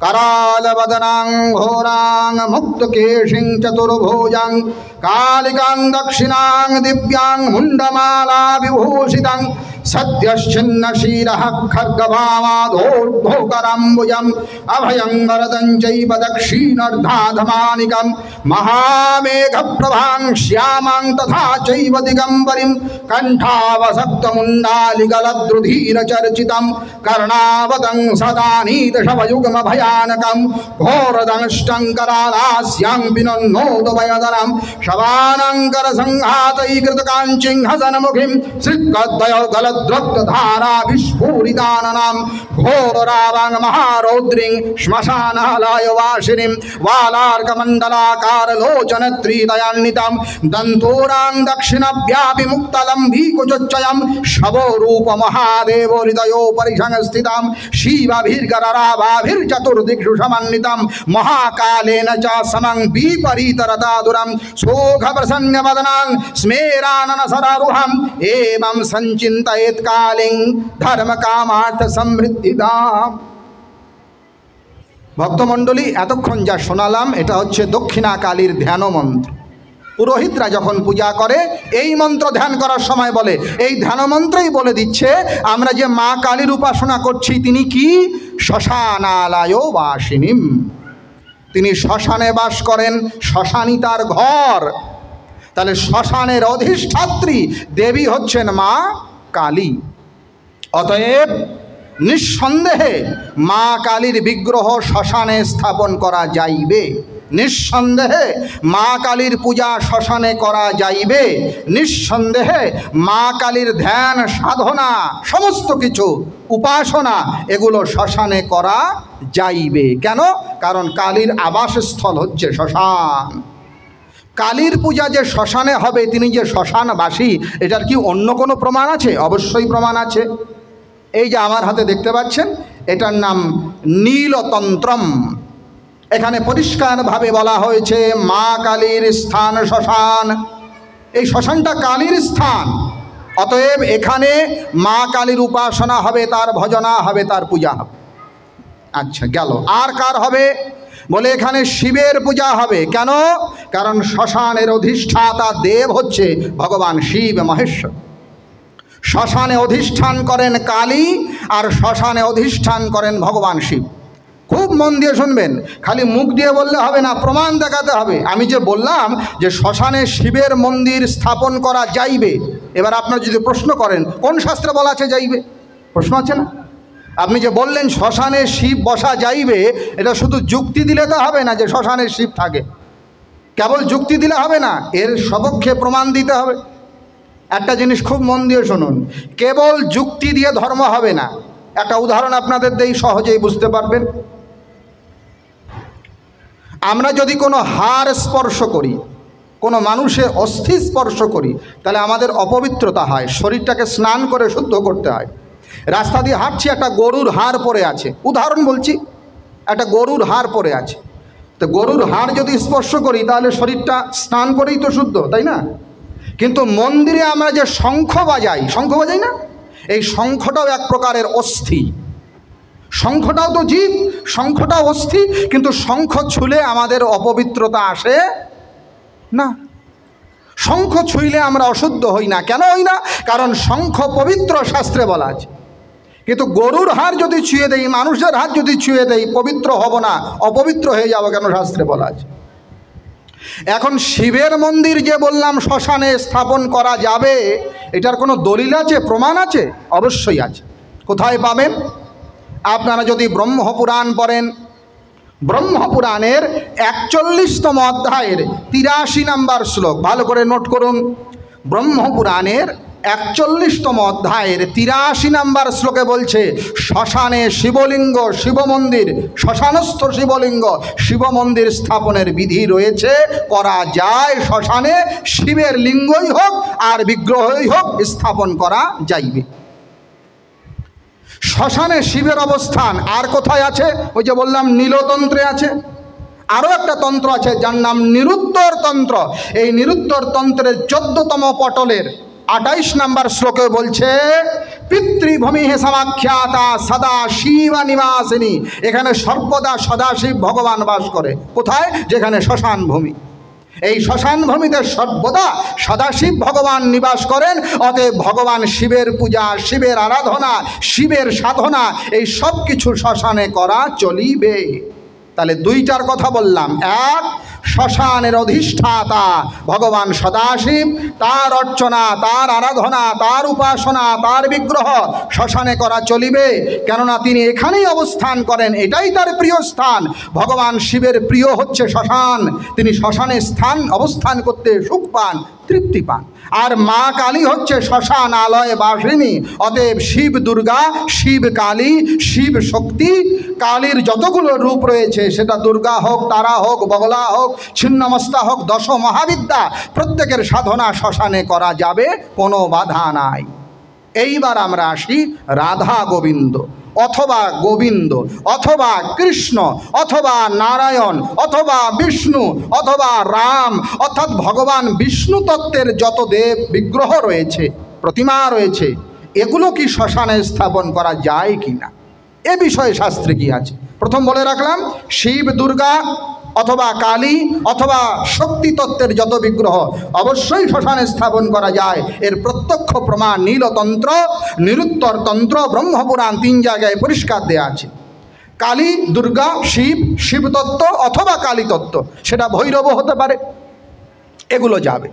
करालवदनां घोरां मुक्तकेशिं चतुर्भुजां कालिकां दक्षिणां दिव्यां मुण्डमाला विभूषितां सद्यश्चिन्नशीरः खड्गभावादोर्ध्वकराम्बुजम् अभयं वरदं चैव दक्षिणर्धाधमानिकं महामेघप्रभां श्यामां तथा चैव दिगम्बरीं कण्ठावसक्तमुण्डालिगलद्रुधिरचर्चितं कर्णावतं सदा नीतशवयुगमभयानकं घोरदंष्टं करालास्यां विनोदवयदनं शवानङ्करसंघातैकृतकाञ्चिं हसनमुखीं श्रीकद्वय द्रक्तधारा विस्फुरिताननां घोररावां महारौद्रीं श्मशानालयवासिनीं वालार्कमण्डलाकारलोचनत्रिदयान्वितां दन्तोरां दक्षिणव्यापिमुक्तलम्बीकुचोच्चयं शवोरूपमहादेवहृदयोपरि संस्थितां शिवभिर्गरराभाभिर्चतुर्दिक्षु समन्वितां महाकालेन च समं विपरीतरदादुरं शोकप्रसन्नवदनां स्मेराननसरारुहम् एवं संचिन्तयेत् कालिं धर्मकामार्थ समृद्धिदाम्। ভক্তমণ্ডলী, এতক্ষণ যা শোনালাম এটা হচ্ছে দক্ষিণা কালীর ধ্যান মন্ত্র। পুরোহিতরা যখন পূজা করে এই মন্ত্র ধ্যান করার সময় বলে, এই ধ্যান মন্ত্রই বলে দিচ্ছে আমরা যে মা কালীর উপাসনা করছি তিনি কি? শ্মশানালয় বাসিনীম। তিনি শ্মশানে বাস করেন, শ্মশানই তার ঘর। তাহলে শ্মশানের অধিষ্ঠাত্রী দেবী হচ্ছেন মা কালী। অতএব নিঃসন্দেহে মা কালীর বিগ্রহ শ্মশানে স্থাপন করা যাইবে, নিঃসন্দেহে মা কালীর পূজা শ্মশানে করা যাইবে, নিঃসন্দেহে মা কালীর ধ্যান সাধনা সমস্ত কিছু উপাসনা এগুলো শ্মশানে করা যাইবে। কেন? কারণ কালীর আবাসস্থল হচ্ছে শ্মশান। কালীর পূজা যে শ্মশানে হবে, তিনি যে শ্মশানবাসী, এটার কি অন্য কোনো প্রমাণ আছে? অবশ্যই প্রমাণ আছে। এই যে আমার হাতে দেখতে পাচ্ছেন, এটার নাম নীলতন্ত্রম। এখানে পরিষ্কারভাবে বলা হয়েছে মা কালীর স্থান শ্মশান। এই শ্মশানটা কালীর স্থান। অতএব এখানে মা কালীর উপাসনা হবে, তার ভজনা হবে, তার পূজা হবে। আচ্ছা গেল। আর কার হবে? বলে এখানে শিবের পূজা হবে। কেন? কারণ শ্মশানের অধিষ্ঠাতা দেব হচ্ছে ভগবান শিব মহেশ্বর। শ্মশানে অধিষ্ঠান করেন কালী আর শ্মশানে অধিষ্ঠান করেন ভগবান শিব। খুব মন দিয়ে শুনবেন, খালি মুখ দিয়ে বললে হবে না, প্রমাণ দেখাতে হবে। আমি যে বললাম যে শ্মশানে শিবের মন্দির স্থাপন করা যাইবে, এবার আপনার যদি প্রশ্ন করেন কোন শাস্ত্রে বলা আছে যাইবে, প্রশ্ন আছে না? আপনি যে বললেন শ্মশানে শিব বসা যাইবে, এটা শুধু যুক্তি দিলে তো হবে না যে শ্মশানে শিব থাকে। কেবল যুক্তি দিলে হবে না, এর সপক্ষে প্রমাণ দিতে হবে। একটা জিনিস খুব মন দিয়ে শুনুন, কেবল যুক্তি দিয়ে ধর্ম হবে না। একটা উদাহরণ আপনাদের দেই, সহজেই বুঝতে পারবেন। আমরা যদি কোনো হাড় স্পর্শ করি, কোনো মানুষের অস্থি স্পর্শ করি, তাহলে আমাদের অপবিত্রতা হয়, শরীরটাকে স্নান করে শুদ্ধ করতে হয়। রাস্তা দিয়ে হাঁটছি, একটা গরুর হাড় পড়ে আছে, উদাহরণ বলছি, একটা গরুর হাড় পড়ে আছে। তো গরুর হাড় যদি স্পর্শ করি তাহলে শরীরটা স্নান করেই তো শুদ্ধ, তাই না? কিন্তু মন্দিরে আমরা যে শঙ্খ বাজাই, শঙ্খ বাজাই না, এই শঙ্খটাও এক প্রকারের অস্থি। শঙ্খটাও তো জীব, শঙ্খটাও অস্থি, কিন্তু শঙ্খ ছুঁলে আমাদের অপবিত্রতা আসে না। শঙ্খ ছুঁইলে আমরা অশুদ্ধ হই না। কেন হই না? কারণ শঙ্খ পবিত্র, শাস্ত্রে বলা আছে। কিন্তু গরুর হাড় যদি ছুঁয়ে দেই, মানুষের হাত যদি ছুঁয়ে দেই, পবিত্র হব না, অপবিত্র হয়ে যাবো, কেন? শাস্ত্রে বলা আছে। এখন শিবের মন্দির যে বললাম শ্মশানে স্থাপন করা যাবে, এটার কোনো দলিল আছে, প্রমাণ আছে? অবশ্যই আছে। কোথায় পাবেন? আপনারা যদি ব্রহ্মপুরাণ পড়েন, ব্রহ্মপুরাণের 41তম অধ্যায়ের 83 নম্বর শ্লোক, ভালো করে নোট করুন। ব্রহ্মপুরাণের 41তম অধ্যায়ের 83 নম্বর শ্লোকে বলছে, শ্মশানে শিবলিঙ্গ, শিব মন্দির, শ্মশানস্থ শিবলিঙ্গ, শিব মন্দির স্থাপনের বিধি রয়েছে, করা যায়। শ্মশানে শিবের লিঙ্গই হোক আর বিগ্রহই হোক স্থাপন করা যাইবে। শ্মশানে শিবের অবস্থান আর কোথায় আছে? ওই যে বললাম নীলতন্ত্রে আছে। আরও একটা তন্ত্র আছে যার নাম নিরুত্তর তন্ত্র। এই নিরুত্তর তন্ত্রের 14তম পটলের 28 নম্বর শ্লোকে বলছে, পিতৃভূমি হে সমাখ্যাতা সদা শিব নিবাসিনী। এখানে সর্বদা সদাশিব ভগবান বাস করে। কোথায়? যেখানে শ্মশান ভূমি। এই শ্মশান ভূমিতে সর্বদা সদাশিব ভগবান নিবাস করেন। অতএব ভগবান শিবের পূজা, শিবের আরাধনা, শিবের সাধনা এই সব কিছু শ্মশানে করা চলিবে। তাহলে দুইটার কথা বললাম। এক, শ্মশানের অধিষ্ঠাতা ভগবান সদাশিব, তার অর্চনা, তার আরাধনা, তার উপাসনা, তার বিগ্রহ শ্মশানে করা চলিবে, কেননা তিনি এখানেই অবস্থান করেন, এটাই তার প্রিয় স্থান। ভগবান শিবের প্রিয় হচ্ছে শ্মশান। তিনি শ্মশানে অবস্থান করতে সুখ পান, তৃপ্তি পান। আর মা কালী হচ্ছে শ্মশান আলয় বাসিনী। অতএব শিব দুর্গা, শিব কালী, শিব শক্তি, কালীর যতগুলো রূপ রয়েছে, সেটা দুর্গা হোক, তারা হোক, বগলা হোক, ছিন্নমস্তা হোক, দশ মহাবিদ্যা, প্রত্যেকের সাধনা শ্মশানে করা যাবে, কোনো বাধা নাই। এইবার আমরা আসি রাধা গোবিন্দ, অথবা গোবিন্দ, অথবা কৃষ্ণ, অথবা নারায়ণ, অথবা বিষ্ণু, অথবা রাম, অর্থাৎ ভগবান বিষ্ণু তত্ত্বের যত দেব বিগ্রহ রয়েছে, প্রতিমা রয়েছে, এগুলো কি শ্মশানে স্থাপন করা যায় কি না, এ বিষয়ে শাস্ত্রে কি আছে? প্রথম বলে রাখলাম, শিব দুর্গা অথবা কালী অথবা শক্তি তত্ত্বের যত বিগ্রহ অবশ্যই শ্মশানে স্থাপন করা যায়। এর প্রত্যক্ষ প্রমাণ নীলতন্ত্র, নিরুত্তর তন্ত্র, ব্রহ্মপুরাণ 3 জায়গায় পরিষ্কার দেয়া আছে। কালী, দুর্গা, শিব, শিবতত্ত্ব অথবা কালী তত্ত্ব, সেটা ভৈরব হতে পারে, এগুলো যাবে।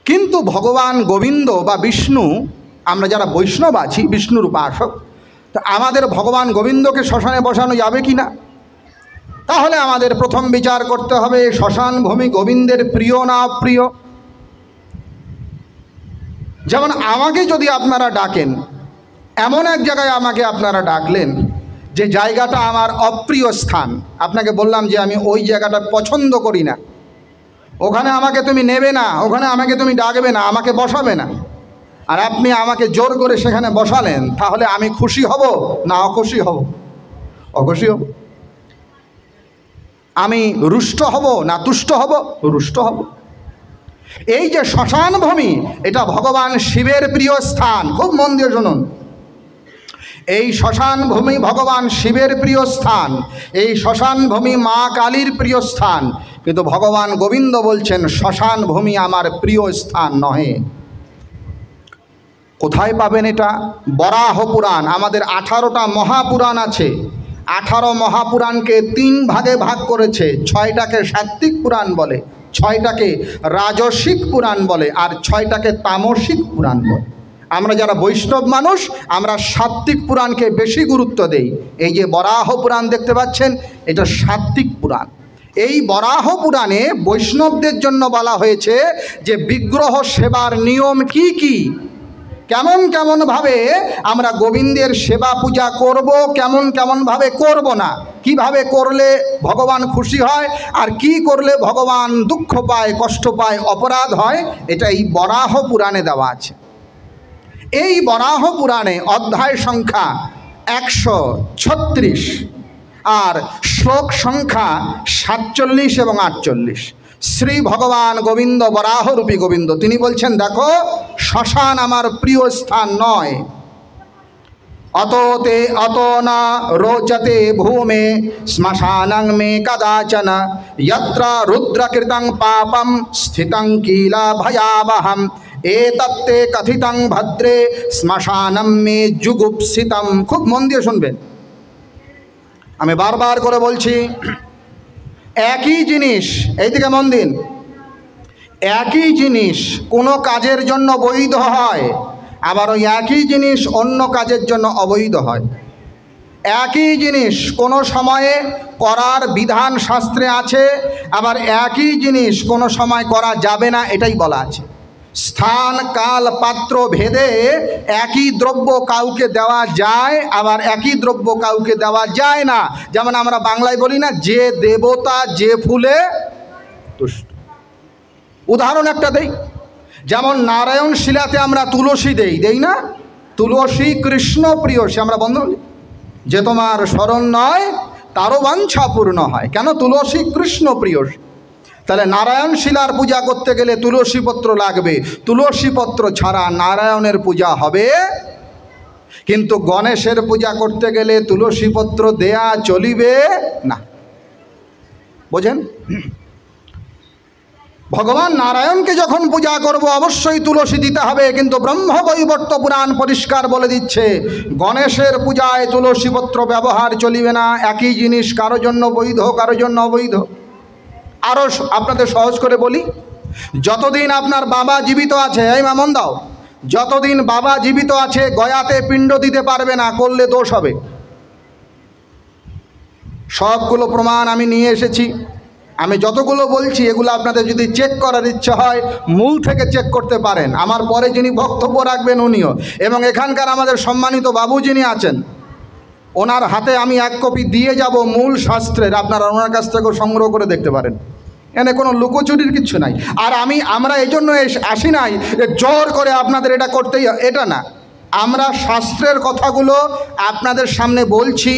কিন্তু ভগবান গোবিন্দ বা বিষ্ণু, আমরা যারা বৈষ্ণব আছি, বিষ্ণুর উপাসক, তা আমাদের ভগবান গোবিন্দকে শ্মশানে বসানো যাবে কি না? তাহলে আমাদের প্রথম বিচার করতে হবে, শ্মশান ভূমি গোবিন্দের প্রিয় না অপ্রিয়। যেমন আমাকে যদি আপনারা ডাকেন, এমন এক জায়গায় আমাকে আপনারা ডাকলেন যে জায়গাটা আমার অপ্রিয় স্থান, আপনাকে বললাম যে আমি ওই জায়গাটা পছন্দ করি না, ওখানে আমাকে তুমি নেবে না, ওখানে আমাকে তুমি ডাকবে না, আমাকে বসাবে না, আর আপনি আমাকে জোর করে সেখানে বসালেন, তাহলে আমি খুশি হব না অখুশি হব? অখুশি হব। আমি রুষ্ট হব না তুষ্ট হব? রুষ্ট হব। এই যে শ্মশান ভূমি, এটা ভগবান শিবের প্রিয় স্থান। খুব মন দিয়ে শুনুন, এই শ্মশান ভূমি ভগবান শিবের প্রিয় স্থান, এই শ্মশান ভূমি মা কালীর প্রিয় স্থান। কিন্তু ভগবান গোবিন্দ বলছেন শ্মশান ভূমি আমার প্রিয় স্থান নহে। কোথায় পাবেন এটা? বরাহ পুরাণ। আমাদের 18টা মহাপুরাণ আছে। 18 মহাপুরাণকে 3 ভাগে ভাগ করেছে। 6টাকে সাত্ত্বিক পুরাণ বলে, 6টাকে রাজসিক পুরাণ বলে, আর 6টাকে তামসিক পুরাণ বলে। আমরা যারা বৈষ্ণব মানুষ, আমরা সাত্ত্বিক পুরাণকে বেশি গুরুত্ব দেই। এই যে বরাহ পুরাণ দেখতে পাচ্ছেন, এটা সাত্ত্বিক পুরাণ। এই বরাহ পুরাণে বৈষ্ণবদের জন্য বলা হয়েছে যে বিগ্রহ সেবার নিয়ম কি কি, কেমন কেমনভাবে আমরা গোবিন্দের সেবা পূজা করব, কেমন কেমনভাবে করব না, কিভাবে করলে ভগবান খুশি হয়, আর কি করলে ভগবান দুঃখ পায়, কষ্ট পায়, অপরাধ হয়, এটা এই বরাহ পুরাণে দেওয়া আছে। এই বরাহ পুরাণে অধ্যায় সংখ্যা 136 আর শ্লোক সংখ্যা 47 এবং 48। শ্রী ভগবান গোবিন্দ, বরাহরূপী গোবিন্দ, তিনি বলছেন, দেখো শ্মশান আমার প্রিয় স্থান নয়। অততে অত না রোচতে ভূমে শ্মশানং মে কদাচন যত্র রুদ্রকৃতং পাপম স্থিতং কিলা ভয়াবহম এতত্তে কথিতং ভদ্রে শ্মশানম মে যুগুপ্সিতম। খুব মন দিয়ে শুনবেন, আমি বারবার করে বলছি, একই জিনিস, এই দিকে মন দিন, একই জিনিস কোনো কাজের জন্য বৈধ হয়, আবার ওই একই জিনিস অন্য কাজের জন্য অবৈধ হয়। একই জিনিস কোনো সময়ে করার বিধান শাস্ত্রে আছে, আবার একই জিনিস কোনো সময় করা যাবে না, এটাই বলা আছে। স্থান কাল পাত্র ভেদে একই দ্রব্য কাউকে দেওয়া যায়, আবার একই দ্রব্য কাউকে দেওয়া যায় না। যেমন আমরা বাংলায় বলি না, যে দেবতা যে ফুলে তুষ্ট। উদাহরণ একটা দেই, যেমন নারায়ণ শিলাতে আমরা তুলসী দেই না? তুলসী কৃষ্ণ প্রিয়, সে আমরা বন্ধ যে তোমার স্মরণ নয় তারও বাঞ্ছা পূর্ণ হয়। কেন? তুলসী কৃষ্ণ প্রিয়। তাহলে নারায়ণ শিলার পূজা করতে গেলে তুলসী পত্র লাগবে, তুলসী পত্র ছাড়া নারায়ণের পূজা হবে। কিন্তু গণেশের পূজা করতে গেলে তুলসী পত্র দেয়া চলিবে না। বোঝেন? ভগবান নারায়ণকে যখন পূজা করব অবশ্যই তুলসী দিতে হবে, কিন্তু ব্রহ্মবৈবর্ত পুরাণ পরিষ্কার বলে দিচ্ছে গণেশের পূজায় তুলসী পত্র ব্যবহার চলিবে না। একই জিনিস কারো জন্য বৈধ, কারো জন্য অবৈধ। আরও আপনাদের সহজ করে বলি, যতদিন আপনার বাবা জীবিত আছে, এই মামন দাও, যতদিন বাবা জীবিত আছে গয়াতে পিণ্ড দিতে পারবে না, করলে দোষ হবে। সবগুলো প্রমাণ আমি নিয়ে এসেছি। আমি যতগুলো বলছি এগুলো আপনাদের যদি চেক করার ইচ্ছে হয় মূল থেকে চেক করতে পারেন। আমার পরে যিনি বক্তব্য রাখবেন উনিও, এবং এখানকার আমাদের সম্মানিত বাবু যিনি আছেন ওনার হাতে আমি এক কপি দিয়ে যাব মূল শাস্ত্রের, আপনারা ওনার কাছ থেকেও সংগ্রহ করে দেখতে পারেন। এনে কোনো লুকোচুরির কিচ্ছু নাই। আর আমরা এই জন্য আসি নাই জোর করে আপনাদের এটা করতেই, এটা না। আমরা শাস্ত্রের কথাগুলো আপনাদের সামনে বলছি,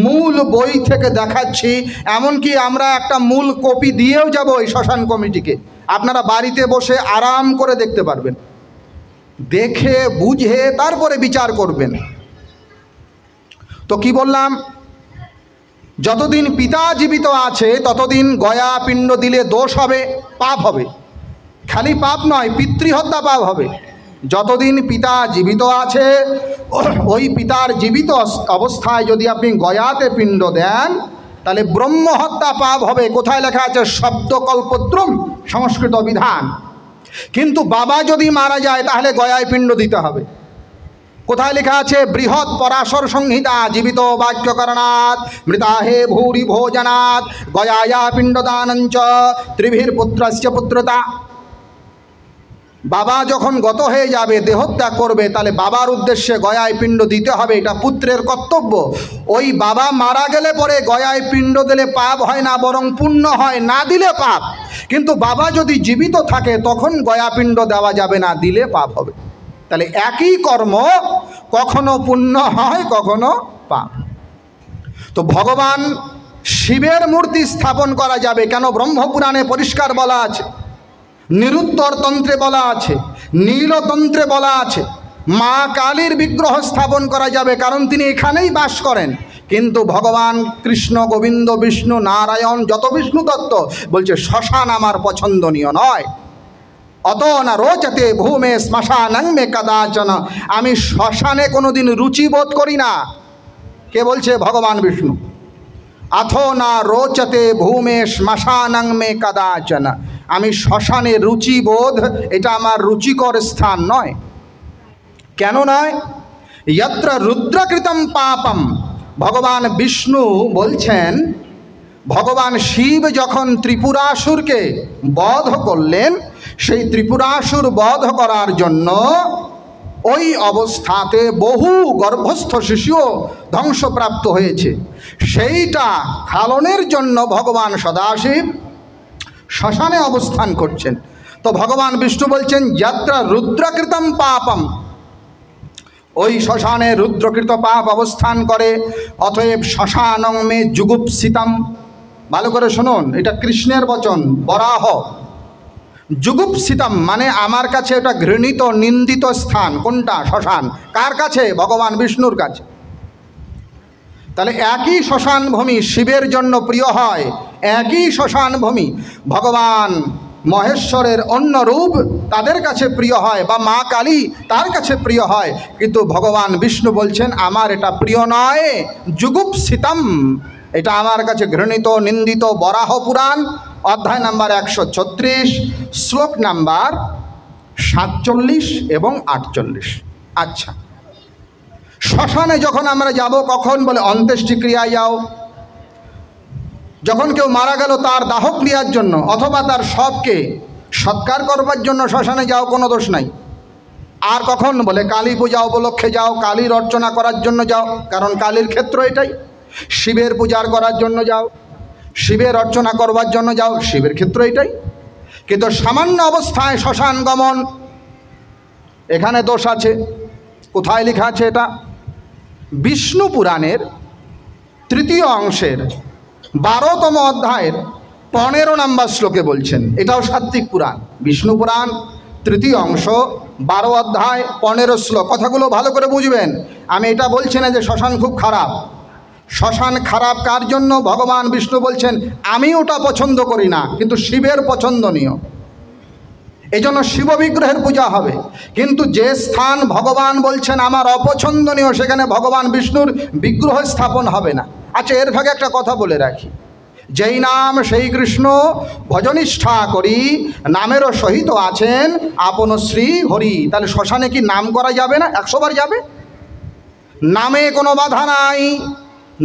মূল বই থেকে দেখাচ্ছি, এমনকি আমরা একটা মূল কপি দিয়েও যাব এই শ্মশান কমিটিকে। আপনারা বাড়িতে বসে আরাম করে দেখতে পারবেন, দেখে বুঝে তারপরে বিচার করবেন। তো কি বললাম, যতদিন পিতা জীবিত আছে ততদিন গয়া পিণ্ড দিলে দোষ হবে, পাপ হবে। খালি পাপ নয়, পিতৃহত্যা পাপ হবে। যতদিন পিতা জীবিত আছে ওই পিতার জীবিত অবস্থায় যদি আপনি গয়াতে পিণ্ড দেন তাহলে ব্রহ্মহত্যা পাপ হবে। কোথায় লেখা আছে? শব্দকল্পদ্রুম, সংস্কৃত বিধান। কিন্তু বাবা যদি মারা যায় তাহলে গয়ায় পিণ্ড দিতে হবে। কোথায় লেখা আছে? বৃহৎ পরাশর সংহিতা, জীবিত বাক্যকরণাৎ মৃতাহে ভূরি ভোজনাৎ গয়ায়া পিণ্ডদানঞ্চ ত্রিভির পুত্রস্য পুত্রতা। বাবা যখন গত হয়ে যাবে, দেহত্যাগ করবে, তাহলে বাবার উদ্দেশ্যে গয়ায় পিণ্ড দিতে হবে, এটা পুত্রের কর্তব্য। ওই বাবা মারা গেলে পরে গয়ায় পিণ্ড দিলে পাপ হয় না, বরং পুণ্য হয়, না দিলে পাপ। কিন্তু বাবা যদি জীবিত থাকে তখন গয়া পিণ্ড দেওয়া যাবে না, দিলে পাপ হবে। তাহলে একই কর্ম কখনো পুণ্য হয়, কখনো পাপ। তো ভগবান শিবের মূর্তি স্থাপন করা যাবে কেন? ব্রহ্মপুরাণে পরিষ্কার বলা আছে, নিরুত্তর তন্ত্রে বলা আছে, নীলতন্ত্রে বলা আছে মা কালীর বিগ্রহ স্থাপন করা যাবে, কারণ তিনি এখানেই বাস করেন। কিন্তু ভগবান কৃষ্ণ, গোবিন্দ, বিষ্ণু, নারায়ণ, যত বিষ্ণু তত্ত্ব বলছে শ্মশান আমার পছন্দনীয় নয়। অত না রোচতে ভূমে শ্মশানং মে কদাচন, আমি শ্মশানে কোনোদিন রুচি বোধ করি না। কে বলছে? ভগবান বিষ্ণু। অথ না রোচতে ভূমে শ্মশানং মে কদাচন, আমি শ্মশানে রুচিবোধ, এটা আমার রুচিকর স্থান নয়। কেন নয়? যত্র রুদ্রকৃতম পাপম, ভগবান বিষ্ণু বলছেন, ভগবান শিব যখন ত্রিপুরাসুরকে বধ করলেন, সেই ত্রিপুরাসুর বধ করার জন্য ওই অবস্থাতে বহু গর্ভস্থ শিশুও ধ্বংসপ্রাপ্ত হয়েছে। সেইটা খালনের জন্য ভগবান সদাশিব শ্মশানে অবস্থান করছেন। তো ভগবান বিষ্ণু বলছেন যাত্রা রুদ্রকৃতম পাপম, ওই শ্মশানে রুদ্রকৃত পাপ অবস্থান করে। অতএব শ্মশানং মে যুগুপ্সিতম, ভালো করে শুনুন, এটা কৃষ্ণের বচন, বরাহ। যুগুপ্সিতম মানে আমার কাছে এটা ঘৃণিত, নিন্দিত স্থান। কোনটা? শ্মশান। কার কাছে? ভগবান বিষ্ণুর কাছে। তাহলে একই শ্মশান ভূমি শিবের জন্য প্রিয় হয়, একই শ্মশান ভূমি ভগবান মহেশ্বরের অন্য রূপ তাদের কাছে প্রিয় হয়, বা মা কালী তার কাছে প্রিয় হয়। কিন্তু ভগবান বিষ্ণু বলছেন আমার এটা প্রিয় নয়, যুগুপ্সিতম, এটা আমার কাছে ঘৃণিত, নিন্দিত। বরাহ পুরাণ অধ্যায় নাম্বার 136, শ্লোক নাম্বার 47 এবং 48। আচ্ছা, শ্মশানে যখন আমরা যাব কখন? বলে অন্ত্যেষ্টিক্রিয়ায় যাও। যখন কেউ মারা গেল তার দাহ ক্রিয়ার জন্য, অথবা তার শবকে সৎকার করবার জন্য শ্মশানে যাও, কোনো দোষ নাই। আর কখন? বলে কালী পূজা উপলক্ষে যাও, কালীর অর্চনা করার জন্য যাও, কারণ কালীর ক্ষেত্র এটাই। শিবের পূজার করার জন্য যাও, শিবের অর্চনা করবার জন্য যাও, শিবের ক্ষেত্র এটাই। কিন্তু সামান্য অবস্থায় শ্মশান গমন, এখানে দোষ আছে। কোথায় লেখা আছে এটা? বিষ্ণু পুরাণের 3য় অংশের 12তম অধ্যায়ের 15 নম্বর শ্লোকে বলছেন। এটাও সাত্ত্বিক পুরাণ, বিষ্ণু পুরাণ 3য় অংশ 12 অধ্যায় 15 শ্লোক। কথাগুলো ভালো করে বুঝবেন। আমি এটা বলছি না যে শ্মশান খুব খারাপ। শ্মশান খারাপ কার জন্য? ভগবান বিষ্ণু বলছেন আমি ওটা পছন্দ করি না, কিন্তু শিবের পছন্দনীয়, এই জন্য শিব বিগ্রহের পূজা হবে। কিন্তু যে স্থান ভগবান বলছেন আমার অপছন্দনীয়, সেখানে ভগবান বিষ্ণুর বিগ্রহ স্থাপন হবে না। আচ্ছা, এর ভাগে একটা কথা বলে রাখি, যেই নাম সেই কৃষ্ণ ভজনিষ্ঠা করি, নামেরও সহিত আছেন আপন শ্রী হরি। তাহলে শ্মশানে কি নাম করা যাবে না? 100 বার যাবে, নামে কোনো বাধা নাই।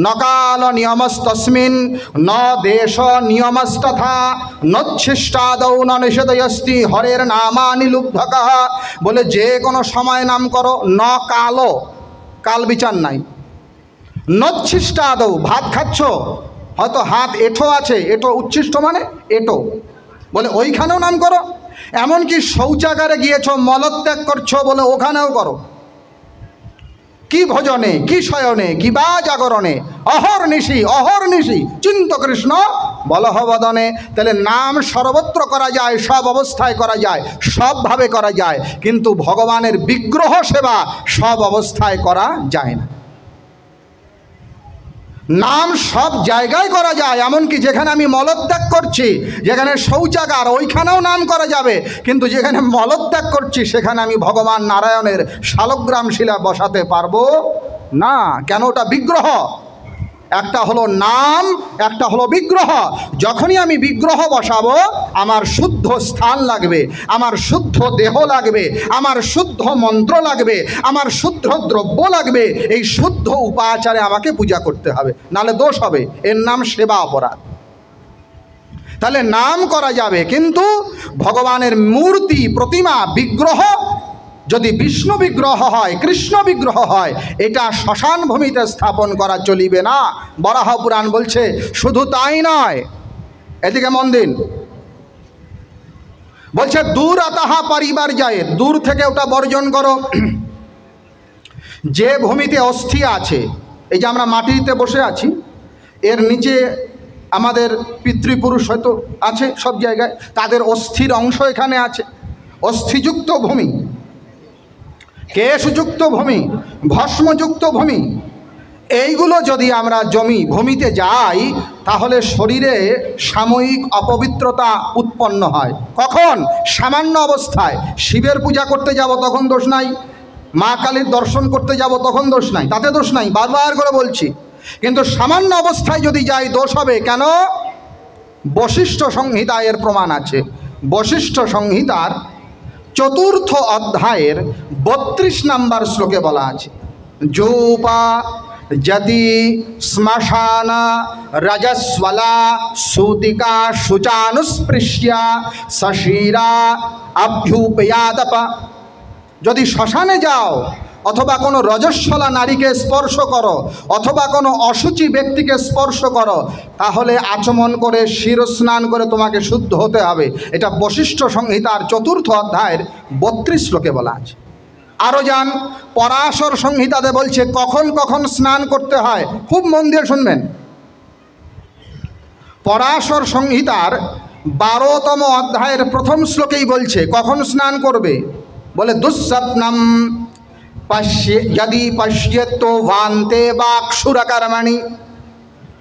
নকাল নিয়মস্তস্মিন ন দেশ নিয়মস্তথা নচ্ছিষ্টাদৌ ন নিষেধয়স্তি হরের নামানি লুব্ধকঃ। বলে যে কোনো সময় নাম করো, ন কালো, কাল বিচার নাই। নচ্ছিষ্টাদৌ, ভাত খাচ্ছ, হয়তো হাত এঁঠো আছে, এঁঠো উচ্ছিষ্ট মানে এঁঠো, বলে ওইখানেও নাম করো। এমনকি শৌচাগারে গিয়েছ, মলত্যাগ করছো, বলে ওখানেও করো। কি ভজনে, কি শয়নে, কি বা জাগরণে, অহর্নিশি চিন্ত কৃষ্ণ বলহবদনে। তাহলে নাম সর্বত্র করা যায়, সব অবস্থায় করা যায়, সবভাবে করা যায়, কিন্তু ভগবানের বিগ্রহ সেবা সব অবস্থায় করা যায় না। নাম সব জায়গায় করা যায়, এমনকি যেখানে আমি মলত্যাগ করছি, যেখানে শৌচাগার, ওইখানেও নাম করা যাবে। কিন্তু যেখানে মলত্যাগ করছি সেখানে আমি ভগবান নারায়ণের শালগ্রাম শিলা বসাতে পারবো না। কেন? ওটা বিগ্রহ। একটা হলো নাম, একটা হলো বিগ্রহ। যখনই আমি বিগ্রহ বসাবো, আমার শুদ্ধ স্থান লাগবে, আমার শুদ্ধ দেহ লাগবে, আমার শুদ্ধ মন্ত্র লাগবে, আমার শুদ্ধ দ্রব্য লাগবে। এই শুদ্ধ উপাচারে আমাকে পূজা করতে হবে, নাহলে দোষ হবে। এর নাম সেবা অপরাধ। তাহলে নাম করা যাবে, কিন্তু ভগবানের মূর্তি, প্রতিমা, বিগ্রহ যদি বিষ্ণু বিগ্রহ হয়, কৃষ্ণ বিগ্রহ হয়, এটা শ্মশান ভূমিতে স্থাপন করা চলিবে না। বরাহ পুরাণ বলছে শুধু তাই নয়, এদিকে মন দিন, বলছে দূর আতাহা পরিবার যায়, দূর থেকে ওটা বর্জন করো। যে ভূমিতে অস্থি আছে, এই যে আমরা মাটিতে বসে আছি, এর নিচে আমাদের পিতৃপুরুষ হয়তো আছে সব জায়গায়, তাদের অস্থির অংশ এখানে আছে। অস্থিযুক্ত ভূমি, কেশযুক্ত ভূমি, ভস্মযুক্ত ভূমি, এইগুলো যদি আমরা ভূমিতে যাই, তাহলে শরীরে সাময়িক অপবিত্রতা উৎপন্ন হয়। কখন? সামান্য অবস্থায়। শিবের পূজা করতে যাব তখন দোষ নাই, মা কালীর দর্শন করতে যাব তখন দোষ নাই, তাতে দোষ নাই, বারবার করে বলছি। কিন্তু সামান্য অবস্থায় যদি যাই, দোষ হবে। কেন? বশিষ্ঠ সংহিতায় এর প্রমাণ আছে। বশিষ্ঠ সংহিতার 4th অধ্যায়ের 32 নম্বর শ্লোকে বলা আছে, যোপা যদি শ্মশান রজস্বলা সুতিকা শুচানুস্পৃশ্য়া সশীরা অভ্যুপয়াদপ। যদি শ্মশানে যাও, অথবা কোনো রজস্বলা নারীকে স্পর্শ করো, অথবা কোনো অশুচি ব্যক্তিকে স্পর্শ করো, তাহলে আচমন করে শিরস্নান করে তোমাকে শুদ্ধ হতে হবে। এটা বশিষ্ঠ সংহিতার 4th অধ্যায়ের 32 শ্লোকে বলা আছে। আরও যান, পরাশর সংহিতাতে বলছে কখন কখন স্নান করতে হয়। খুব মন দিয়ে শুনবেন। পরাশর সংহিতার 12তম অধ্যায়ের 1ম শ্লোকেই বলছে কখন স্নান করবে। বলে দুঃস্বপ্নম यदि पश्येत्तो वान्ते वाक्षुरकर्मणि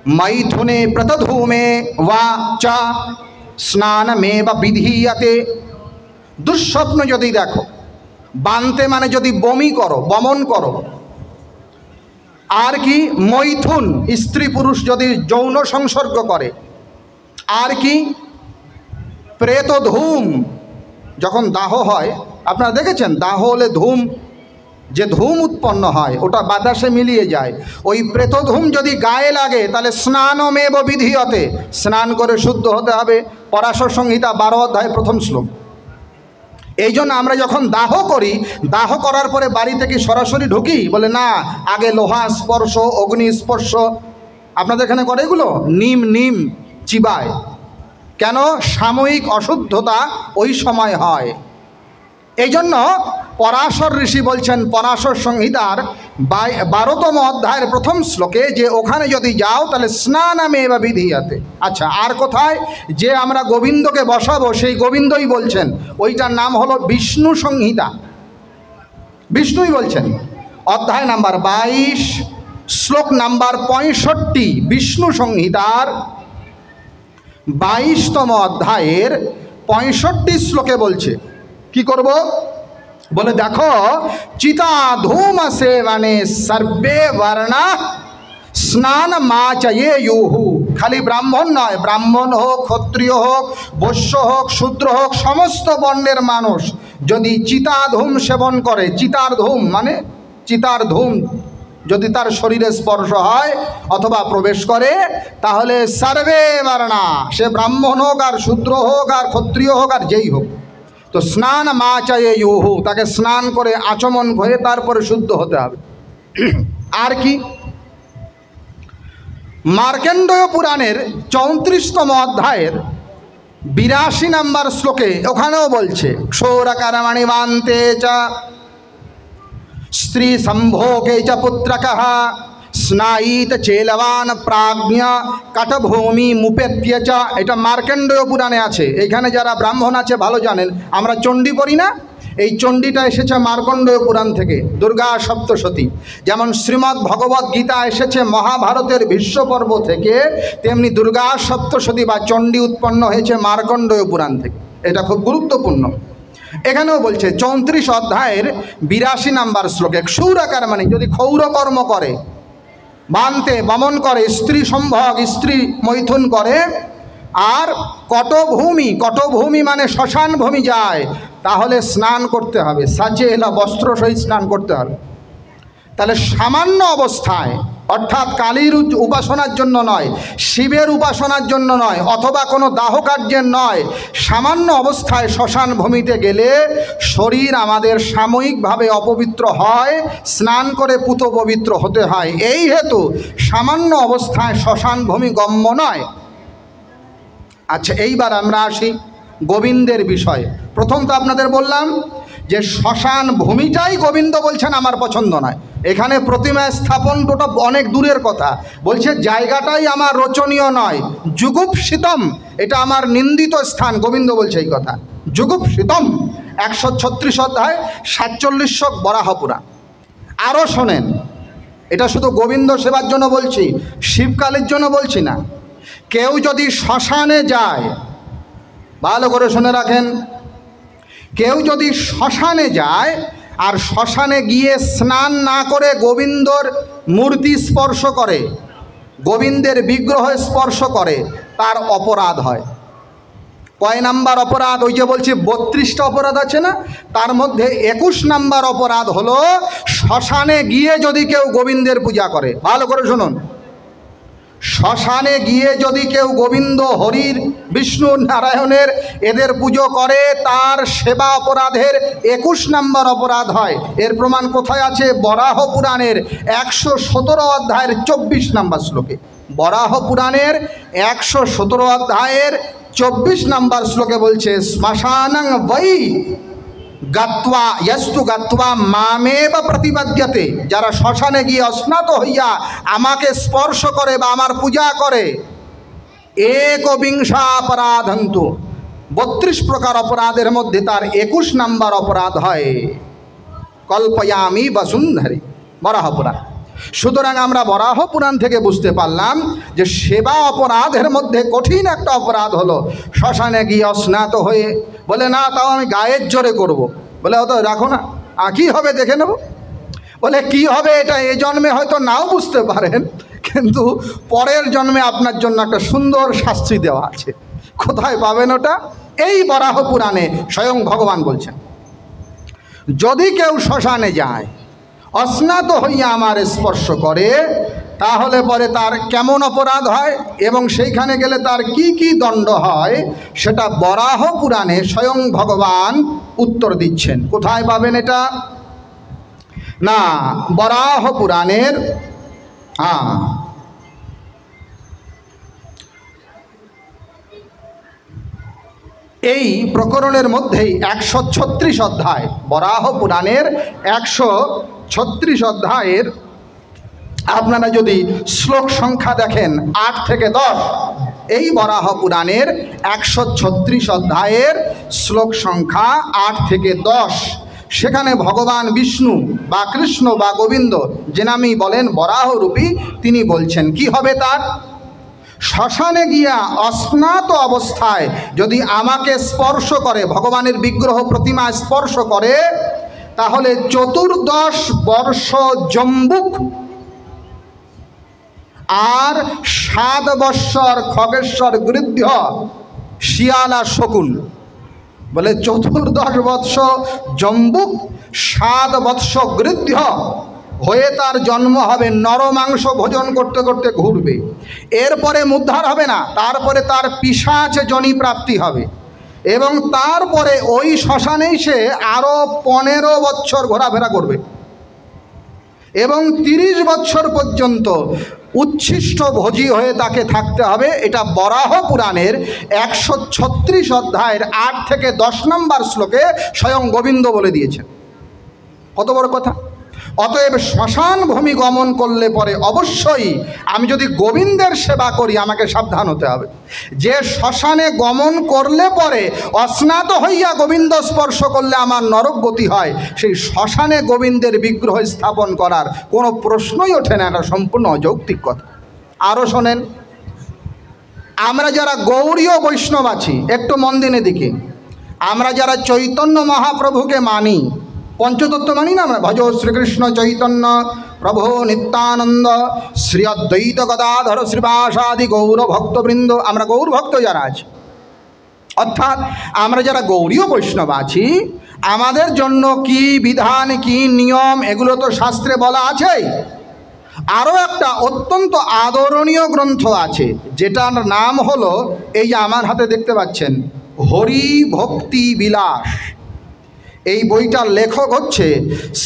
मैथुने प्रतधूमे वा च स्नानमेव विधीयते। दुःस्वप्न যদি দেখো, বান্তে মানে যদি বমি করো, বমন করো, আর কি মৈথুন স্ত্রী পুরুষ যদি যৌন সংসর্গ করে, আর কি প্রেতধূম যখন দাহ হয়, আপনারা দেখেছেন দাহ হলে ধূম, যে ধূম উৎপন্ন হয় ওটা বাতাসে মিলিয়ে যায়, ওই প্রেতধূম যদি গায়ে লাগে তাহলে স্নানমেব বিধীয়তে, স্নান করে শুদ্ধ হতে হবে। পরাশর সংহিতা 12 অধ্যায় 1ম শ্লোক। এই জন্য আমরা যখন দাহ করি, দাহ করার পরে বাড়ি থেকে সরাসরি ঢুকি? বলে না, আগে লোহা স্পর্শ, অগ্নি স্পর্শ। আপনাদের এখানে করে এগুলো? নিম চিবায়। কেন? সাময়িক অশুদ্ধতা ওই সময় হয়। এই জন্য পরাশর ঋষি বলছেন পরাশর সংহিতার 12তম অধ্যায়ের প্রথম শ্লোকে যে ওখানে যদি যাও তাহলে স্নানামে বা বিধিয়াতে। আচ্ছা, আর কোথায় যে আমরা গোবিন্দকে বসাবো সেই গোবিন্দই বলছেন, ওইটার নাম হলো বিষ্ণু সংহিতা। বিষ্ণুই বলছেন, অধ্যায় নাম্বার 22 শ্লোক নাম্বার 65, বিষ্ণু সংহিতার 22তম অধ্যায়ের 65 শ্লোকে বলছে কি করব? বলে দেখো, চিতা ধূম সেবনে সর্বে বর্ণা স্নান মাচয়ে ইউহু। খালি ব্রাহ্মণ নয়, ব্রাহ্মণ হোক, ক্ষত্রিয় হোক, বৈশ্য হোক, শূদ্র হোক, সমস্ত বর্ণের মানুষ যদি চিতা ধূম সেবন করে, চিতার ধূম মানে চিতার ধূম যদি তার শরীরে স্পর্শ হয় অথবা প্রবেশ করে, তাহলে সর্বে বর্ণা, সে ব্রাহ্মণ হোক আর শূদ্র হোক আর ক্ষত্রিয় হোক আর যেই হোক, তো স্নান মাচয়ে ইউহু, তাকে স্নান করে আচমন হয়ে তারপরে শুদ্ধ হতে হবে। আর কি? মার্কণ্ডেয় পুরাণের 34তম অধ্যায়ের 82 নম্বর শ্লোকে ওখানেও বলছে, ক্ষৌরকর্মণি মান্তে চ স্ত্রী সম্ভোগে চ পুত্রকঃ স্নায়িত চেলবান প্রাজ্ঞ কাঠভূমি মুপেত্য চ। এটা মার্কণ্ডেয় পুরাণে আছে। এখানে যারা ব্রাহ্মণ আছে ভালো জানেন, আমরা চণ্ডী পড়ি না? এই চণ্ডীটা এসেছে মার্কণ্ডেয় পুরাণ থেকে, দুর্গা সপ্তশতী। যেমন শ্রীমদ্ ভগবদ্ গীতা এসেছে মহাভারতের ভীষ্ম পর্ব থেকে, তেমনি দুর্গা সপ্তশতী বা চণ্ডী উৎপন্ন হয়েছে মার্কণ্ডেয় পুরাণ থেকে। এটা খুব গুরুত্বপূর্ণ। এখানেও বলছে 34 অধ্যায়ের 82 নম্বর শ্লোকে, ক্ষৌরকর্মণি, যদি ক্ষৌরকর্ম করে, বানতে বমন করে, স্ত্রী সম্ভোগ স্ত্রী মৈথুন করে, আর কটভূমি, কটভূমি মানে শ্মশান ভূমি যায়, তাহলে স্নান করতে হবে, সাচেলা বস্ত্র সহিত স্নান করতে হবে। তাহলে সামান্য অবস্থায়, অর্থাৎ কালীর উপাসনার জন্য নয়, শিবের উপাসনার জন্য নয়, অথবা কোনো দাহ কার্যের নয়, সামান্য অবস্থায় শ্মশান ভূমিতে গেলে শরীর আমাদের সাময়িকভাবে অপবিত্র হয়, স্নান করে পুত পবিত্র হতে হয়। এই হেতু সামান্য অবস্থায় শ্মশান ভূমি গম্য নয়। আচ্ছা, এইবার আমরা আসি গোবিন্দের বিষয়ে। প্রথম তো আপনাদের বললাম যে শ্মশান ভূমিটাই গোবিন্দ বলছেন আমার পছন্দ নয়, এখানে প্রতিমা স্থাপনটা অনেক দূরের কথা। বলছে জায়গাটাই আমার রোচনীয় নয়, যুগুপ্সিতম, এটা আমার নিন্দিত স্থান, গোবিন্দ বলছে এই কথা। যুগুপ্সিতম 136 অধ্যায় 47 শ্লোক বরাহ পুরাণ। আরও শোনেন, এটা শুধু গোবিন্দ সেবার জন্য বলছি, শিবকালীর জন্য বলছি না। কেউ যদি শ্মশানে যায়, ভালো করে শুনে রাখেন, কেউ যদি শ্মশানে যায় আর শ্মশানে গিয়ে স্নান না করে গোবিন্দর মূর্তি স্পর্শ করে, গোবিন্দের বিগ্রহ স্পর্শ করে, তার অপরাধ হয়। কয় নাম্বার অপরাধ? ওই যে বলছি 32টা অপরাধ আছে না, তার মধ্যে 21 নাম্বার অপরাধ হলো শ্মশানে গিয়ে যদি কেউ গোবিন্দের পূজা করে। ভালো করে শুনুন, শ্মশানে গিয়ে যদি কেউ গোবিন্দ, হরির, বিষ্ণু, নারায়ণের এদের পুজো করে, তার সেবা অপরাধের 21 নম্বর অপরাধ হয়। এর প্রমাণ কোথায় আছে? বরাহ পুরাণের 117 অধ্যায়ের 24 নম্বর শ্লোকে। বরাহ পুরাণের 117 অধ্যায়ের 24 নম্বর শ্লোকে বলছে, শ্মশানং বৈ গাত্বা ইয়স্তু গাত্বা মামেব প্রতিপদ্যতে, যারা শ্মশানে গিয়ে অস্নাত হইয়া আমাকে স্পর্শ করে বা আমার পূজা করে, একবিংশাপরাধন্তু, 32 প্রকার অপরাধের মধ্যে তার 21 নম্বর অপরাধ হয়। কল্পয়ামি বসুন্ধরি, বরাহ পুরাণ। সুতরাং আমরা বরাহ পুরাণ থেকে বুঝতে পারলাম যে সেবা অপরাধের মধ্যে কঠিন একটা অপরাধ হলো শ্মশানে গিয়ে অস্নাত হয়ে, বলে না তাও আমি গায়ের জোরে করব। বলে অত রাখো না, কী হবে দেখে নেব। বলে কি হবে এটা এ জন্মে হয়তো নাও বুঝতে পারেন, কিন্তু পরের জন্মে আপনার জন্য একটা সুন্দর শাস্তি দেওয়া আছে। কোথায় পাবেন ওটা? এই বরাহ পুরাণে স্বয়ং ভগবান বলছেন, যদি কেউ শ্মশানে যায়, অস্নাত হইয়া আমার স্পর্শ করে, তাহলে পরে তার কেমন অপরাধ হয় এবং সেইখানে গেলে তার কি কি দণ্ড হয় সেটা বরাহ পুরাণে স্বয়ং ভগবান উত্তর দিচ্ছেন। কোথায় পাবেন এটা? না, বরাহ পুরাণের এই প্রকরণের মধ্যেই 136 অধ্যায়, বরাহ পুরাণের 136 অধ্যায়ের আপনারা যদি শ্লোক সংখ্যা দেখেন 8 থেকে 10, এই বরাহ পুরাণের 136 অধ্যায়ের শ্লোক সংখ্যা 8 থেকে 10, সেখানে ভগবান বিষ্ণু বা কৃষ্ণ বা গোবিন্দ যে নামই বলেন বরাহরূপী, তিনি বলছেন কি হবে তার? শ্মশানে গিয়া অস্নাত অবস্থায় যদি আমাকে স্পর্শ করে, ভগবানের বিগ্রহ প্রতিমা স্পর্শ করে, তাহলে 14 বর্ষ জম্বুক আর 7 বৎসর খগেশ্বর গৃধ্য শিয়ালা শকুন। বলে 14 বৎস জম্বুক, 7 বৎস গৃধ্য হয়ে তার জন্ম হবে, নরমাংস ভোজন করতে করতে ঘুরবে। এরপরে উদ্ধার হবে না, তারপরে তার পিশাচ জনি প্রাপ্তি হবে এবং তারপরে ওই শ্মশানেই সে আরও 15 বৎসর ঘোরাফেরা করবে এবং 30 বৎসর পর্যন্ত উচ্ছিষ্ট ভোজী হয়ে তাকে থাকতে হবে। এটা বরাহ পুরাণের 136 অধ্যায়ের 8 থেকে 10 নম্বর শ্লোকে স্বয়ং গোবিন্দ বলে দিয়েছেন। কত বড় কথা! অতএব শ্মশান ভূমি গমন করলে পরে অবশ্যই আমি যদি গোবিন্দের সেবা করি, আমাকে সাবধান হতে হবে যে শ্মশানে গমন করলে পরে অস্নাত হইয়া গোবিন্দ স্পর্শ করলে আমার নরক গতি হয়, সেই শ্মশানে গোবিন্দের বিগ্রহ স্থাপন করার কোনো প্রশ্নই ওঠে না। এটা সম্পূর্ণ অযৌক্তিক কথা। আরও শোনেন, আমরা যারা গৌড়ীয় বৈষ্ণব আছি, একটু মন দিন এদিকে, আমরা যারা চৈতন্য মহাপ্রভুকে মানি, পঞ্চতত্ত্ব মানি না আমরা, ভজ শ্রীকৃষ্ণ চৈতন্য প্রভু নিত্যানন্দ শ্রী অদ্বৈত গদাধর শ্রীবাসাদি গৌর ভক্তবৃন্দ, আমরা গৌর ভক্ত যারা আছি, অর্থাৎ আমরা যারা গৌড়ীয় বৈষ্ণব আছি, আমাদের জন্য কি বিধান কি নিয়ম এগুলো তো শাস্ত্রে বলা আছেই। আরও একটা অত্যন্ত আদরণীয় গ্রন্থ আছে, যেটার নাম হলো, এই যে আমার হাতে দেখতে পাচ্ছেন, হরি ভক্তি বিলাস। এই বইটার লেখক হচ্ছে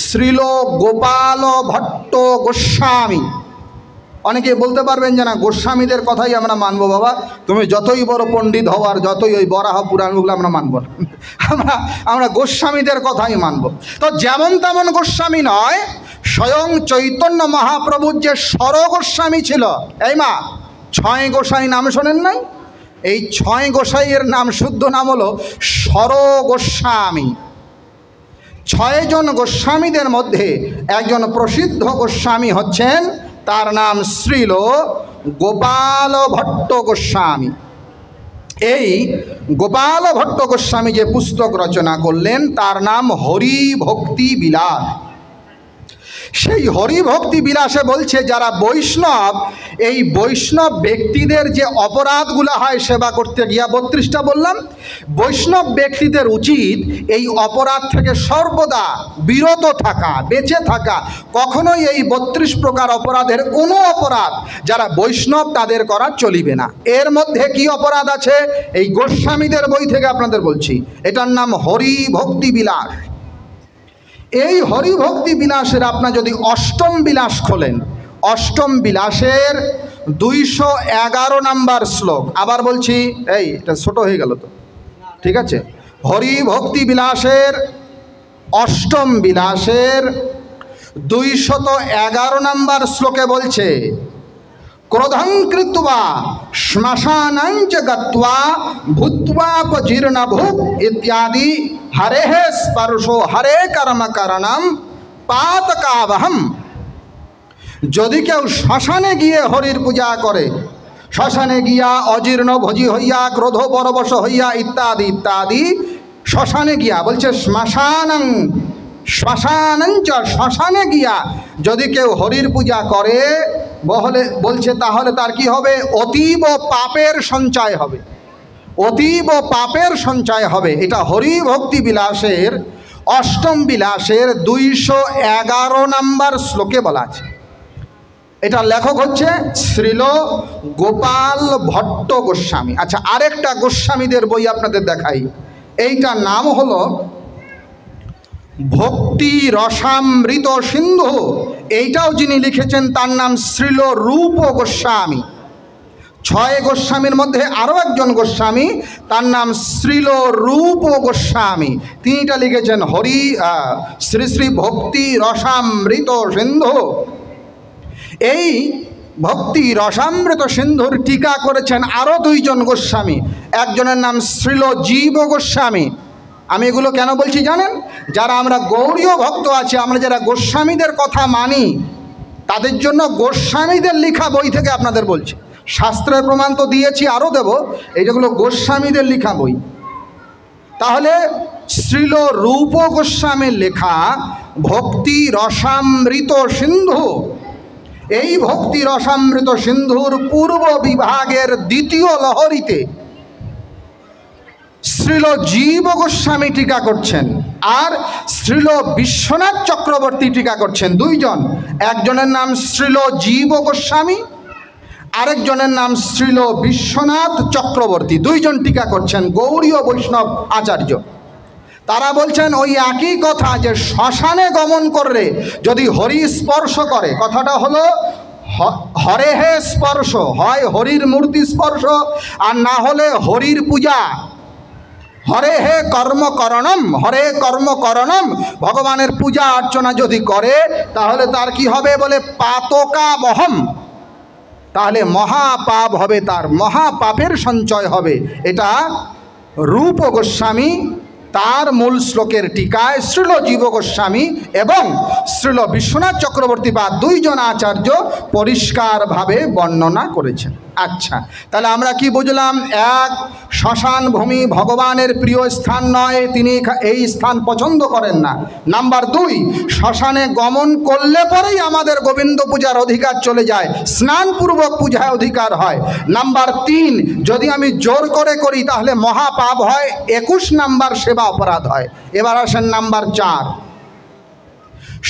শ্রীল গোপাল ভট্ট গোস্বামী। অনেকে বলতে পারবেন যে না, গোস্বামীদের কথাই আমরা মানব। বাবা, তুমি যতই বড় পণ্ডিত হও আর যতই ওই বরাহ পুরাণগুলো আমরা মানব না, আমরা গোস্বামীদের কথাই মানব। তো যেমন তেমন গোস্বামী নয়, স্বয়ং চৈতন্য মহাপ্রভুর যে স্বর গোস্বামী ছিল, এই মা 6 গোসাই নাম শোনেন নাই? এই 6 গোসাইয়ের নাম, শুদ্ধ নাম হলো স্বর গোস্বামী। 6 জন গোস্বামীদের মধ্যে একজন প্রসিদ্ধ গোস্বামী হচ্ছেন, তার নাম শ্রীল গোপাল ভট্ট গোস্বামী। এই গোপাল ভট্ট গোস্বামী যে পুস্তক রচনা করলেন, তার নাম হরি ভক্তি বিলাস। সেই হরিভক্তি বিলাসে বলছে, যারা বৈষ্ণব, এই বৈষ্ণব ব্যক্তিদের যে অপরাধগুলো হয় সেবা করতে গিয়া, 32টা বললাম, বৈষ্ণব ব্যক্তিদের উচিত এই অপরাধ থেকে সর্বদা বিরত থাকা, বেঁচে থাকা। কখনোই এই 32 প্রকার অপরাধের কোনো অপরাধ যারা বৈষ্ণব তাদের করা চলিবে না। এর মধ্যে কি অপরাধ আছে, এই গোস্বামীদের বই থেকে আপনাদের বলছি, এটার নাম হরিভক্তি বিলাস। এই হরিভক্তি বিলাসের আপনার যদি অষ্টম বিলাস খোলেন, অষ্টম বিলাসের 211 নম্বর শ্লোক, আবার বলছি, এই এটা ছোট হয়ে গেল তো, ঠিক আছে, হরিভক্তি বিলাসের অষ্টম বিলাসের 211 নম্বর শ্লোকে বলছে, ক্রোধং কৃত্বা শ্মশানাঞ্চ গত্বা ভূত্বাপজীর্ণভূ ইত্যাদি হরেহ স্পর্শো হরে কর্ম কারণম পাতকাবহম। যদি কেউ শ্মশানে গিয়ে হরির পূজা করে, শ্মশানে গিয়া অজীর্ণ ভোজি হইয়া, ক্রোধ পরবশ হইয়া, ইত্যাদি ইত্যাদি, শ্মশানে গিয়া বলছে, শ্মশানং শ্মশানঞ্চ, শ্মশানে গিয়া যদি কেউ হরির পূজা করে বলছে, তাহলে তার কি হবে? অতীব পাপের সঞ্চয় হবে, অতীব পাপের সঞ্চয় হবে। এটা হরিভক্তি বিলাসের অষ্টম বিলাসের 211 নম্বর শ্লোকে বলা আছে। এটা লেখক হচ্ছে শ্রীল গোপাল ভট্ট গোস্বামী। আচ্ছা, আরেকটা গোস্বামীদের বই আপনাদের দেখাই। এইটার নাম হলো ভক্তি রসামৃত সিন্ধু। এইটাও যিনি লিখেছেন তার নাম শ্রীল রূপ গোস্বামী। 6 গোস্বামীর মধ্যে আরও একজন গোস্বামী, তার নাম শ্রীল রূপ গোস্বামী। তিনি এটা লিখেছেন শ্রী শ্রী ভক্তি রসামৃত সিন্ধু। এই ভক্তি রসামৃত সিন্ধুর টিকা করেছেন আরও 2 জন গোস্বামী। একজনের নাম শ্রীল জীব গোস্বামী। আমি এগুলো কেন বলছি জানেন? যারা আমরা গৌড়ীয় ভক্ত আছি, আমরা যারা গোস্বামীদের কথা মানি, তাদের জন্য গোস্বামীদের লেখা বই থেকে আপনাদের বলছি। শাস্ত্রের প্রমাণ তো দিয়েছি, আরও দেব। এইগুলো গোস্বামীদের লেখা বই। তাহলে শ্রীল রূপ গোস্বামীর লেখা ভক্তি রসামৃত সিন্ধু, এই ভক্তি রসামৃত সিন্ধুর পূর্ব বিভাগের 2য় লহরীতে শ্রীল জীব গোস্বামী টিকা করছেন, আর শ্রীল বিশ্বনাথ চক্রবর্তী টিকা করছেন। 2 জন। একজনের নাম শ্রীল জীব গোস্বামী, আরেকজনের নাম শ্রীল বিশ্বনাথ চক্রবর্তী। 2 জন টিকা করছেন, গৌড়ীয় বৈষ্ণব আচার্য। তারা বলছেন ওই একই কথা, যে শ্মশানে গমন করলে যদি হরি স্পর্শ করে, কথাটা হলো হরে হে স্পর্শ, হয় হরির মূর্তি স্পর্শ, আর না হলে হরির পূজা। হরে হে কর্মকরণম, হরে কর্মকরণম, ভগবানের পূজা অর্চনা যদি করে, তাহলে তার কি হবে বলে পাতকা বহম, তাহলে মহাপাপ হবে, তার মহাপাপের সঞ্চয় হবে। এটা রূপ গোস্বামী তার মূল শ্লোকের টিকায় শ্রীল জীব গোস্বামী এবং শ্রীল বিশ্বনাথ চক্রবর্তী বা 2 জন আচার্য পরিষ্কারভাবে বর্ণনা করেছেন। আচ্ছা, তাহলে আমরা কি বুঝলাম? 1, শ্মশান ভূমি ভগবানের প্রিয় স্থান নয়, তিনি এই স্থান পছন্দ করেন না। নাম্বার 2, শ্মশানে গমন করলে পরেই আমাদের গোবিন্দ পূজার অধিকার চলে যায়, স্নানপূর্বক পূজায় অধিকার হয়। নাম্বার 3, যদি আমি জোর করে করি তাহলে মহাপাপ হয়, 21 নাম্বার সেবা অপরাধ হয়। এবার আসেন নাম্বার 4,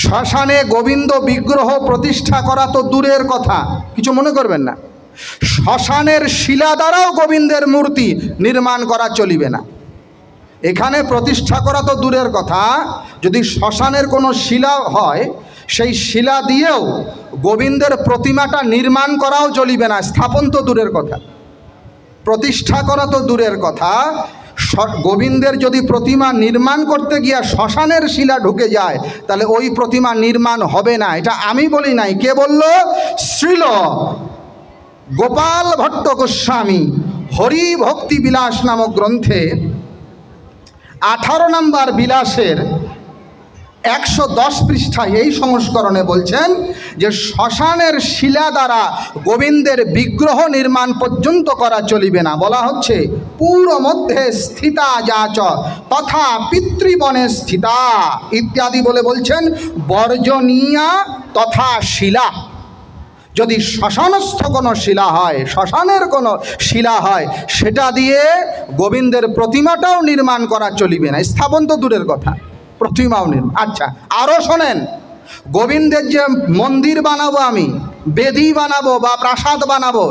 শ্মশানে গোবিন্দ বিগ্রহ প্রতিষ্ঠা করা তো দূরের কথা, কিছু মনে করবেন না। শ্মশানের শিলা দ্বারাও গোবিন্দের মূর্তি নির্মাণ করা চলিবে না। এখানে প্রতিষ্ঠা করা তো দূরের কথা, যদি শ্মশানের কোনো শিলা হয়, সেই শিলা দিয়েও গোবিন্দের প্রতিমাটা নির্মাণ করাও চলিবে না। স্থাপন তো দূরের কথা, প্রতিষ্ঠা করা তো দূরের কথা, গোবিন্দের যদি প্রতিমা নির্মাণ করতে গিয়ে শ্মশানের শিলা ঢুকে যায়, তাহলে ওই প্রতিমা নির্মাণ হবে না। এটা আমি বলি নাই, কে বলল? শ্রীল গোপাল ভট্ট গোস্বামী হরি ভক্তি বিলাস নামক গ্রন্থে 18 নম্বর বিলাসের 110 পৃষ্ঠায় এই সংস্করণে বলছেন যে শ্মশানের শিলা দ্বারা গোবিন্দের বিগ্রহ নির্মাণ পর্যন্ত করা চলিবে না। বলা হচ্ছে পুর মধ্যে স্থিতা যাচ তথা পিতৃবনে স্থিতা ইত্যাদি বলে বলছেন বর্জনীয়া তথা শিলা। যদি শ্মশানস্থ কোনো শিলা হয়, শ্মশানের কোনো শিলা হয়, সেটা দিয়ে গোবিন্দের প্রতিমাটাও নির্মাণ করা চলিবে না। স্থাপন তো দূরের কথা, প্রতিমাও নির্মাণ। আচ্ছা, আরও শোনেন, গোবিন্দের যে মন্দির বানাবো, আমি বেদি বানাবো বা প্রাসাদ বানাবো,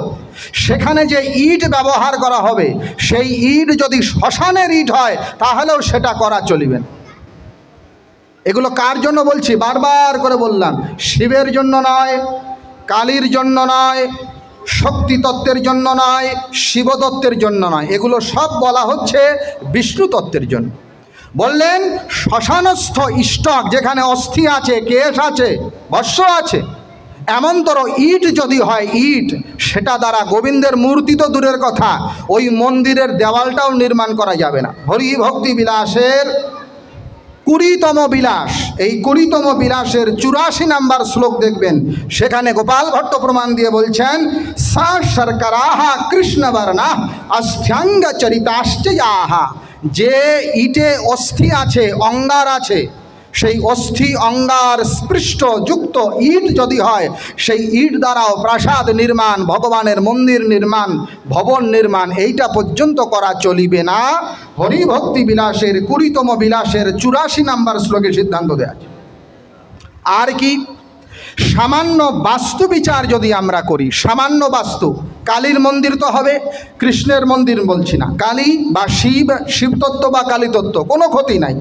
সেখানে যে ইট ব্যবহার করা হবে, সেই ইট যদি শ্মশানের ইট হয়, তাহলেও সেটা করা চলিবে না। এগুলো কার জন্য বলছি? বারবার করে বললাম, শিবের জন্য নয়, কালীর জন্য নয়, শক্তি তত্ত্বের জন্য নয়, শিবতত্ত্বের জন্য নয়, এগুলো সব বলা হচ্ছে বিষ্ণু তত্ত্বের জন্য। বললেন শ্মশানস্থ ইষ্টক, যেখানে অস্থি আছে, কেশ আছে, ভস্য আছে, এমনতর ইট যদি হয়, ইট, সেটা দ্বারা গোবিন্দের মূর্তি তো দূরের কথা, ওই মন্দিরের দেওয়ালটাও নির্মাণ করা যাবে না। হরি ভক্তি বিলাসের 20তম বিলাস, এই 20তম বিলাসের 84 নম্বর শ্লোক দেখবেন, সেখানে গোপাল ভট্ট প্রমাণ দিয়ে বলছেন সা শর্করাহা কৃষ্ণবর্ণা অস্থ্যাঙ্গ চরিতাশ্চয়াহা, যে ইটে অস্থি আছে, অঙ্গার আছে, সেই অস্থি অঙ্গার স্পৃষ্ট যুক্ত ইট যদি হয়, সেই ইট দ্বারাও প্রাসাদ নির্মাণ, ভগবানের মন্দির নির্মাণ, ভবন নির্মাণ, এইটা পর্যন্ত করা চলিবে না। হরিভক্তি বিলাসের 20তম বিলাসের 84 নম্বর শ্লোকে সিদ্ধান্ত দেওয়া আছে। আর কি? সামান্য বাস্তু বিচার যদি আমরা করি, সামান্য বাস্তু, কালীর মন্দির তো হবে, কৃষ্ণের মন্দির বলছি না, কালী বা শিবতত্ত্ব বা কালীতত্ত্ব কোনো ক্ষতি নাই,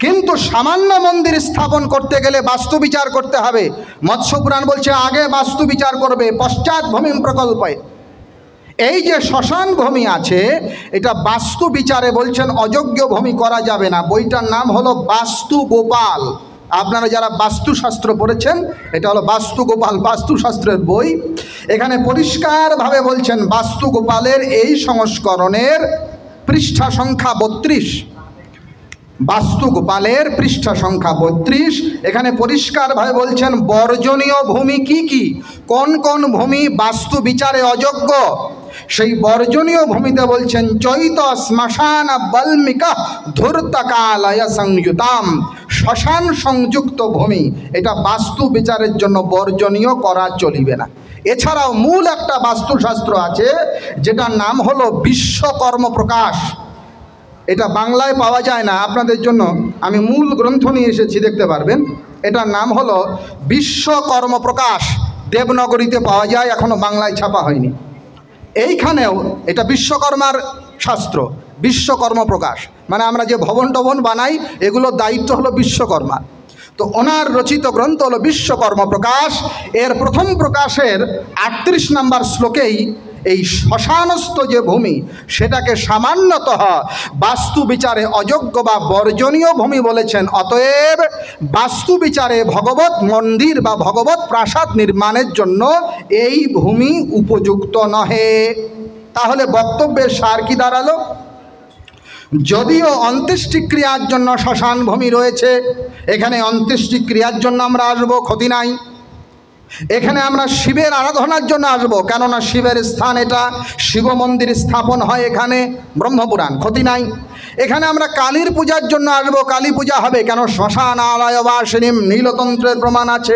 কিন্তু সামান্য মন্দির স্থাপন করতে গেলে বাস্তু বিচার করতে হবে। মৎস্যপুরাণ বলছে আগে বাস্তু বিচার করবে, পশ্চাৎ ভূমি প্রকল্পে। এই যে শ্মশান ভূমি আছে, এটা বাস্তু বিচারে বলছেন অযোগ্য ভূমি করা যাবে না। বইটার নাম হলো বাস্তু গোপাল। আপনারা যারা বাস্তুশাস্ত্র পড়েছেন, এটা হলো বাস্তু গোপাল, বাস্তুশাস্ত্রের বই। এখানে পরিষ্কারভাবে বলছেন বাস্তু গোপালের এই সংস্করণের পৃষ্ঠা সংখ্যা 32, বাস্তু গোপালের পৃষ্ঠা সংখ্যা 32। এখানে পরিষ্কারভাবে বলছেন বর্জনীয় ভূমি কি কি, কোন কোন ভূমি বাস্তু বিচারে অযোগ্য। সেই বর্জনীয় ভূমিতে বলছেন চৈত শ্মশান বল্মিকা ধূর্তকালয় সংযুতাম, শ্মশান সংযুক্ত ভূমি, এটা বাস্তু বিচারের জন্য বর্জনীয়, করা চলিবে না। এছাড়াও মূল একটা বাস্তুশাস্ত্র আছে যেটার নাম হলো বিশ্বকর্ম প্রকাশ। এটা বাংলায় পাওয়া যায় না, আপনাদের জন্য আমি মূল গ্রন্থ নিয়ে এসেছি, দেখতে পারবেন। এটার নাম হলো বিশ্বকর্ম প্রকাশ, দেবনগরীতে পাওয়া যায়, এখনও বাংলায় ছাপা হয়নি। এইখানেও এটা বিশ্বকর্মার শাস্ত্র, বিশ্বকর্ম প্রকাশ, মানে আমরা যে ভবন টবন বানাই এগুলোর দায়িত্ব হলো বিশ্বকর্মা। তো ওনার রচিত গ্রন্থ হলো বিশ্বকর্ম প্রকাশ। এর প্রথম প্রকাশের 38 নম্বর শ্লোকেই এই শ্মশানস্থ যে ভূমি সেটাকে সামান্যতঃ বাস্তু বিচারে অযোগ্য বা বর্জনীয় ভূমি বলেছেন। অতএব বাস্তু বিচারে ভগবত মন্দির বা ভগবত প্রাসাদ নির্মাণের জন্য এই ভূমি উপযুক্ত নহে। তাহলে বক্তব্যের সার কি দাঁড়ালো? যদিও অন্ত্যেষ্টিক্রিয়ার জন্য শ্মশান ভূমি রয়েছে, এখানে অন্ত্যেষ্টিক্রিয়ার জন্য আমরা আসবো, ক্ষতি নাই। এখানে আমরা শিবের আরাধনার জন্য আসবো, কেননা শিবের স্থান এটা, শিব মন্দির স্থাপন হয় এখানে, ব্রহ্মপুরাণ, ক্ষতি নাই। এখানে আমরা কালীর পূজার জন্য আসবো, কালী পূজা হবে, কেন শ্মশান আলয় বাসিনীম, নীলতন্ত্রের প্রমাণ আছে।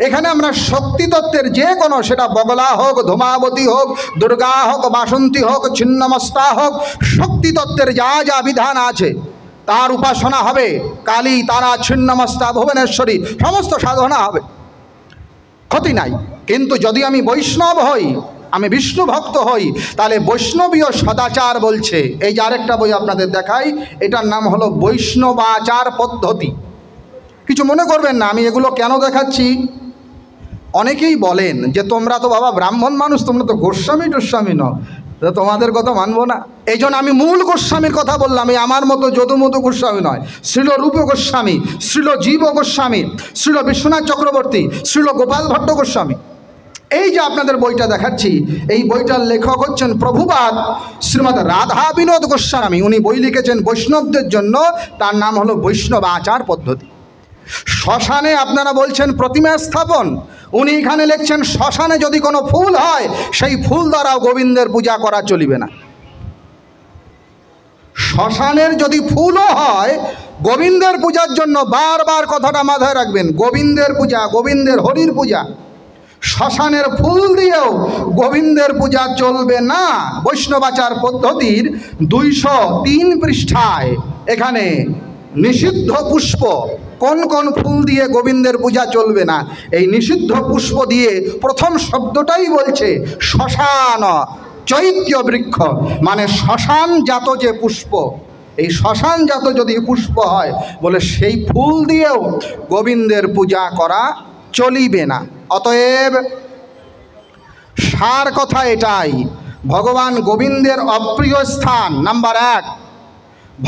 এখানে আমরা শক্তিতত্ত্বের যে কোনো, সেটা বগলা হোক, ধূমাবতী হোক, দুর্গা হোক, বাসন্তী হোক, ছিন্নমস্তা হোক, শক্তিতত্ত্বের যা যা বিধান আছে তার উপাসনা হবে। কালী, তারা, ছিন্নমস্তা, ভুবনেশ্বরী, সমস্ত সাধনা হবে, ক্ষতি নাই। কিন্তু যদি আমি বৈষ্ণব হই, আমি বিষ্ণু ভক্ত হই, তাহলে বৈষ্ণবীয় সদাচার বলছে। এই যে আরেকটা বই আপনাদের দেখাই, এটার নাম হলো বৈষ্ণবাচার পদ্ধতি। কিছু মনে করবেন না, আমি এগুলো কেন দেখাচ্ছি। অনেকেই বলেন যে তোমরা তো বাবা ব্রাহ্মণ মানুষ, তোমরা তো গোস্বামী টোস্বামী নও, তোমাদের কথা মানবো না। এই জন্য আমি মূল গোস্বামীর কথা বললাম। এই আমার মতো যদুমধু গোস্বামী নয়, শ্রীল রূপ গোস্বামী, শ্রীল জীব গোস্বামী, শ্রীল বিশ্বনাথ চক্রবর্তী, শ্রীল গোপাল ভট্ট গোস্বামী। এই যে আপনাদের বইটা দেখাচ্ছি, এই বইটার লেখক হচ্ছেন প্রভুপাদ শ্রীমৎ রাধা বিনোদ গোস্বামী। উনি বই লিখেছেন বৈষ্ণবদের জন্য, তার নাম হলো বৈষ্ণব আচার পদ্ধতি। শ্মশানে আপনারা বলছেন প্রতিমা স্থাপন, উনি এখানে লিখছেন শ্মশানে যদি কোনো ফুল হয়, সেই ফুল দ্বারাও গোবিন্দের পূজা করা চলিবে না। শ্মশানের যদি ফুলও হয় গোবিন্দের পূজার জন্য, বারবার কথাটা মাথায় রাখবেন, গোবিন্দের পূজা, গোবিন্দের হরির পূজা, শ্মশানের ফুল দিয়েও গোবিন্দের পূজা চলবে না। বৈষ্ণবাচার পদ্ধতির 203 পৃষ্ঠায় এখানে নিষিদ্ধ পুষ্প, কোন কোন ফুল দিয়ে গোবিন্দের পূজা চলবে না, এই নিষিদ্ধ পুষ্প দিয়ে প্রথম শব্দটাই বলছে শ্মশান চৈত্য বৃক্ষ, মানে শ্মশানজাত যে পুষ্প, এই শ্মশানজাত যদি পুষ্প হয় বলে সেই ফুল দিয়েও গোবিন্দের পূজা করা চলিবে না। অতএব সার কথা এটাই, ভগবান গোবিন্দের অপ্রিয় স্থান নাম্বার 1,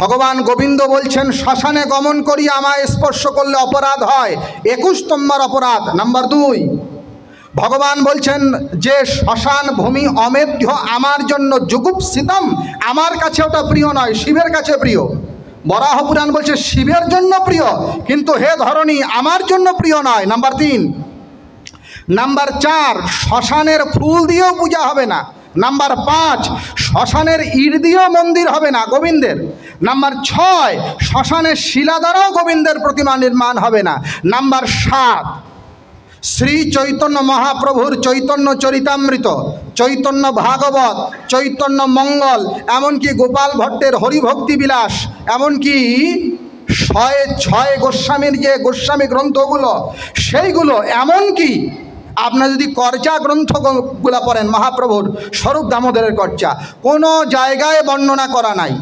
ভগবান গোবিন্দ বলছেন শ্মশানে গমন করি আমায় স্পর্শ করলে অপরাধ হয়, 21 নম্বর অপরাধ। নাম্বার 2, ভগবান বলছেন যে শ্মশান ভূমি অমেধ্য আমার জন্য যুগুপ্সিতম, আমার কাছে ওটা প্রিয় নয়, শিবের কাছে প্রিয়। বরাহ পুরাণ বলছে শিবের জন্য প্রিয়, কিন্তু হে ধরণী আমার জন্য প্রিয় নয়। নাম্বার 3। নাম্বার 4, শ্মশানের ফুল দিয়েও পূজা হবে না। নাম্বার 5, শ্মশানের ইট দিয়েও মন্দির হবে না গোবিন্দের। নাম্বার 6, শ্মশানের শিলা দ্বারাও গোবিন্দের প্রতিমা নির্মাণ হবে না। নাম্বার 7, শ্রী চৈতন্য মহাপ্রভুর চৈতন্য চরিতামৃত, চৈতন্য ভাগবত, চৈতন্য মঙ্গল, এমনকি গোপাল ভট্টের হরিভক্তি বিলাস, এমনকি ছয় গোস্বামীর যে গোস্বামী গ্রন্থগুলো সেইগুলো, এমনকি আপনারা যদি কর্চা গ্রন্থগুলো পড়েন, মহাপ্রভুর স্বরূপ দামোদরের কর্চা, কোনো জায়গায় বর্ণনা করা নাই,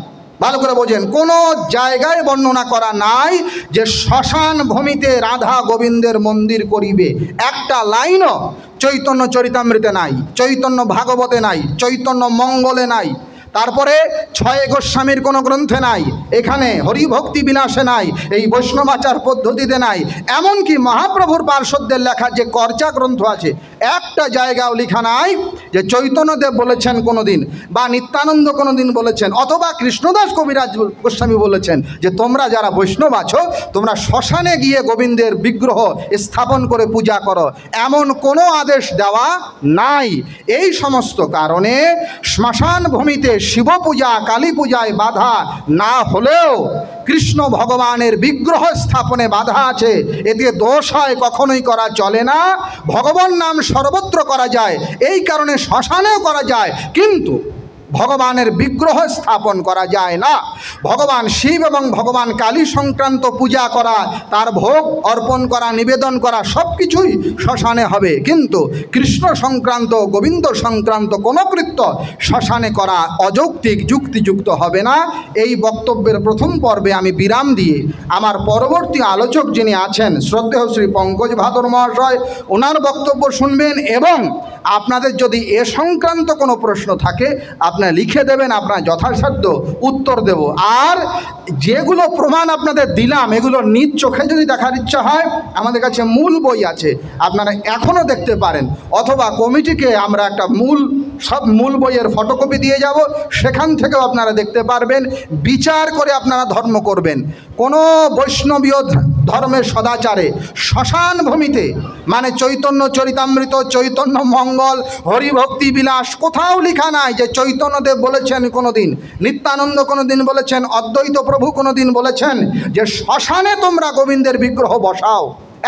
ভালো করে বোঝেন, কোনো জায়গায় বর্ণনা করা নাই যে শ্মশান ভূমিতে রাধা গোবিন্দের মন্দির করিবে। একটা লাইনও চৈতন্য চরিতামৃতে নাই, চৈতন্য ভাগবতে নাই, চৈতন্য মঙ্গলে নাই, তারপরে ছয় গোস্বামীর কোনো গ্রন্থে নাই, এখানে হরিভক্তি বিলাসে নাই, এই বৈষ্ণবাচার পদ্ধতিতে নাই, এমনকি মহাপ্রভুর পার্শ্বদের লেখা যে কর্চা গ্রন্থ আছে একটা জায়গাও লেখা নাই যে চৈতন্যদেব বলেছেন কোনো দিন, বা নিত্যানন্দ কোনো দিন বলেছেন, অথবা কৃষ্ণদাস কবিরাজ গোস্বামী বলেছেন যে তোমরা যারা বৈষ্ণব আছো তোমরা শ্মশানে গিয়ে গোবিন্দের বিগ্রহ স্থাপন করে পূজা করো, এমন কোনো আদেশ দেওয়া নাই। এই সমস্ত কারণে শ্মশান ভূমিতে শিব পূজা কালী পূজায় বাধা না হলেও কৃষ্ণ ভগবানের বিগ্রহ স্থাপনে বাধা আছে, এতে দোষ হয়, কখনোই করা চলে না। ভগবান নাম সর্বত্র করা যায়, এই কারণে শ্মশানেও করা যায়, কিন্তু ভগবানের বিগ্রহ স্থাপন করা যায় না। ভগবান শিব এবং ভগবান কালী সংক্রান্ত পূজা করা, তার ভোগ অর্পণ করা, নিবেদন করা সব কিছুই শ্মশানে হবে, কিন্তু কৃষ্ণ সংক্রান্ত গোবিন্দ সংক্রান্ত কোনো কৃত্য শ্মশানে করা অযৌক্তিক, যুক্তিযুক্ত হবে না। এই বক্তব্যের প্রথম পর্বে আমি বিরাম দিয়ে আমার পরবর্তী আলোচক যিনি আছেন শ্রদ্ধেয় শ্রী পঙ্কজ ভাদর মহাশয়, ওনার বক্তব্য শুনবেন, এবং আপনাদের যদি এ সংক্রান্ত কোনো প্রশ্ন থাকে আপনারা লিখে দেবেন, আপনার যথাসাধ্য উত্তর দেব। আর যেগুলো প্রমাণ আপনাদের দিলাম এগুলো নিজ চোখে যদি দেখার ইচ্ছা হয়, আমাদের কাছে মূল বই আছে, আপনারা এখনও দেখতে পারেন, অথবা কমিটিকে আমরা একটা সব মূল বইয়ের ফটোকপি দিয়ে যাব, সেখান থেকেও আপনারা দেখতে পারবেন। বিচার করে আপনারা ধর্ম করবেন। কোনো বৈষ্ণবীয় ধর্মের সদাচারে শ্মশান ভূমিতে, মানে চৈতন্য চরিতামৃত, চৈতন্য মঙ্গল, হরিভক্তি বিলাস কোথাও লেখা নাই যে চৈতন্যদেব বলেছেন কোনো দিন, নিত্যানন্দ কোনো দিন বলেছেন, অদ্বৈত প্রভু কোনো দিন বলেছেন যে শ্মশানে তোমরা গোবিন্দের বিগ্রহ বসাও,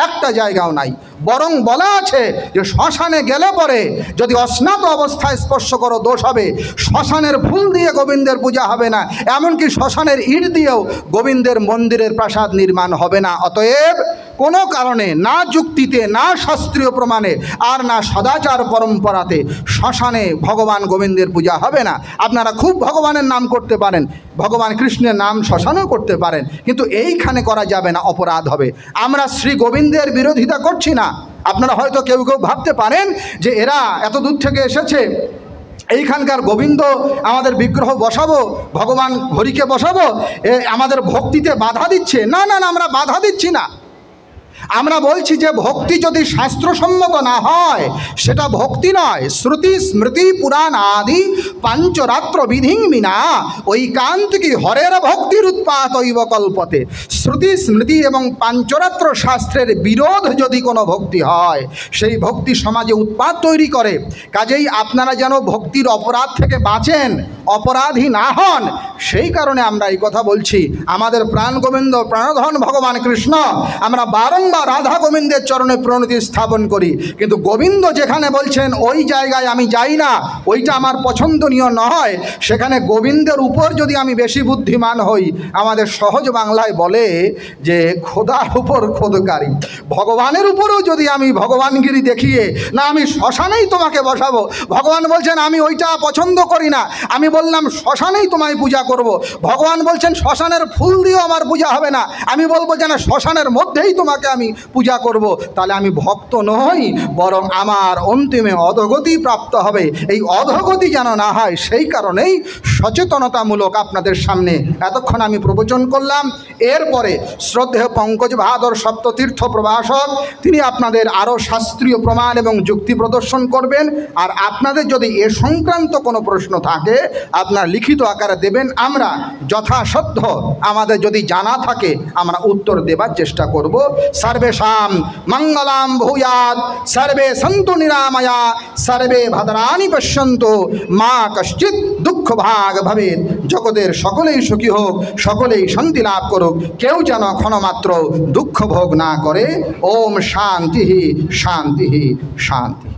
একটা জায়গাও নাই। বরং বলা আছে যে শ্মশানে গেলে পরে যদি অস্নাত অবস্থায় স্পর্শ করো দোষ হবে, শ্মশানের ফুল দিয়ে গোবিন্দের পূজা হবে না, এমনকি শ্মশানের ইট দিয়েও গোবিন্দের মন্দিরের প্রাসাদ নির্মাণ হবে না। অতএব কোনো কারণে, না যুক্তিতে, না শাস্ত্রীয় প্রমাণে, আর না সদাচার পরম্পরাতে শ্মশানে ভগবান গোবিন্দের পূজা হবে না। আপনারা খুব ভগবানের নাম করতে পারেন, ভগবান কৃষ্ণের নাম শ্মশানেও করতে পারেন, কিন্তু এইখানে করা যাবে না, অপরাধ হবে। আমরা শ্রী গোবিন্দের বিরোধিতা করছি না। আপনারা হয়তো কেউ কেউ ভাবতে পারেন যে এরা এত দূর থেকে এসেছে, এইখানকার গোবিন্দ আমাদের বিগ্রহ বসাবো, ভগবান হরিকে বসাবো, আমাদের ভক্তিতে বাধা দিচ্ছে। না না না, আমরা বাধা দিচ্ছি না। আমরা বলছি যে ভক্তি যদি শাস্ত্রসম্মত না হয় সেটা ভক্তি নয়। শ্রুতি স্মৃতি পুরাণ আদি পাঞ্চরাত্র বিধিং বিনা ঐকান্তিকী হরের ভক্তির উৎপাত ঐব কল্পতে। শ্রুতি স্মৃতি এবং পাঞ্চরাত্র শাস্ত্রের বিরোধ যদি কোনো ভক্তি হয়, সেই ভক্তি সমাজে উৎপাত তৈরি করে। কাজেই আপনারা যেন ভক্তির অপরাধ থেকে বাঁচেন, অপরাধী না হন, সেই কারণে আমরা এই কথা বলছি। আমাদের প্রাণ গোবিন্দ, প্রাণধন ভগবান কৃষ্ণ, আমরা বারংবার রাধা গোবিন্দের চরণে প্রণতি স্থাপন করি, কিন্তু গোবিন্দ যেখানে বলছেন ওই জায়গায় আমি যাই না, ওইটা আমার পছন্দনীয় নয়, সেখানে গোবিন্দের উপর যদি আমি বেশি বুদ্ধিমান হই, আমাদের সহজ বাংলায় বলে যে খোদার উপর খোদকারী, ভগবানের উপরেও যদি আমি ভগবানগিরি দেখিয়ে না আমি শ্মশানেই তোমাকে বসাবো, ভগবান বলছেন আমি ওইটা পছন্দ করি না, আমি বললাম শ্মশানেই তোমায় পূজা করব, ভগবান বলছেন শ্মশানের ফুল দিয়েও আমার পূজা হবে না, আমি বলবো যে না শ্মশানের মধ্যেই তোমাকে আমি পূজা করব, তাহলে আমি ভক্ত নই, বরং আমার অন্তিমে অধগতি প্রাপ্ত হবে। এই অধগতি যেন না হয় সেই কারণেই সচেতনতামূলক আপনাদের সামনে এতক্ষণ আমি প্রবচন করলাম। এরপরে শ্রদ্ধেয় পঙ্কজ ভাদর সপ্ততীর্থ প্রভাষক তিনি আপনাদের আরও শাস্ত্রীয় প্রমাণ এবং যুক্তি প্রদর্শন করবেন। আর আপনাদের যদি এ সংক্রান্ত কোনো প্রশ্ন থাকে আপনার লিখিত আকারে দেবেন, আমরা যথাসাধ্য আমাদের যদি জানা থাকে আমরা উত্তর দেবার চেষ্টা করব। सर्वेषां मंगलां भूयात्, सर्वे सन्तु निरामया, सर्वे भद्राणि पश्यन्तु, मा कश्चित् दुःख भाग भवेत्। जगतेर सकलेई सुखी होक, सकलेई शांति लाभ करुक, केउ जेन क्षणमात्र दुःख भोग ना करे। ओम शांति शांति शांति।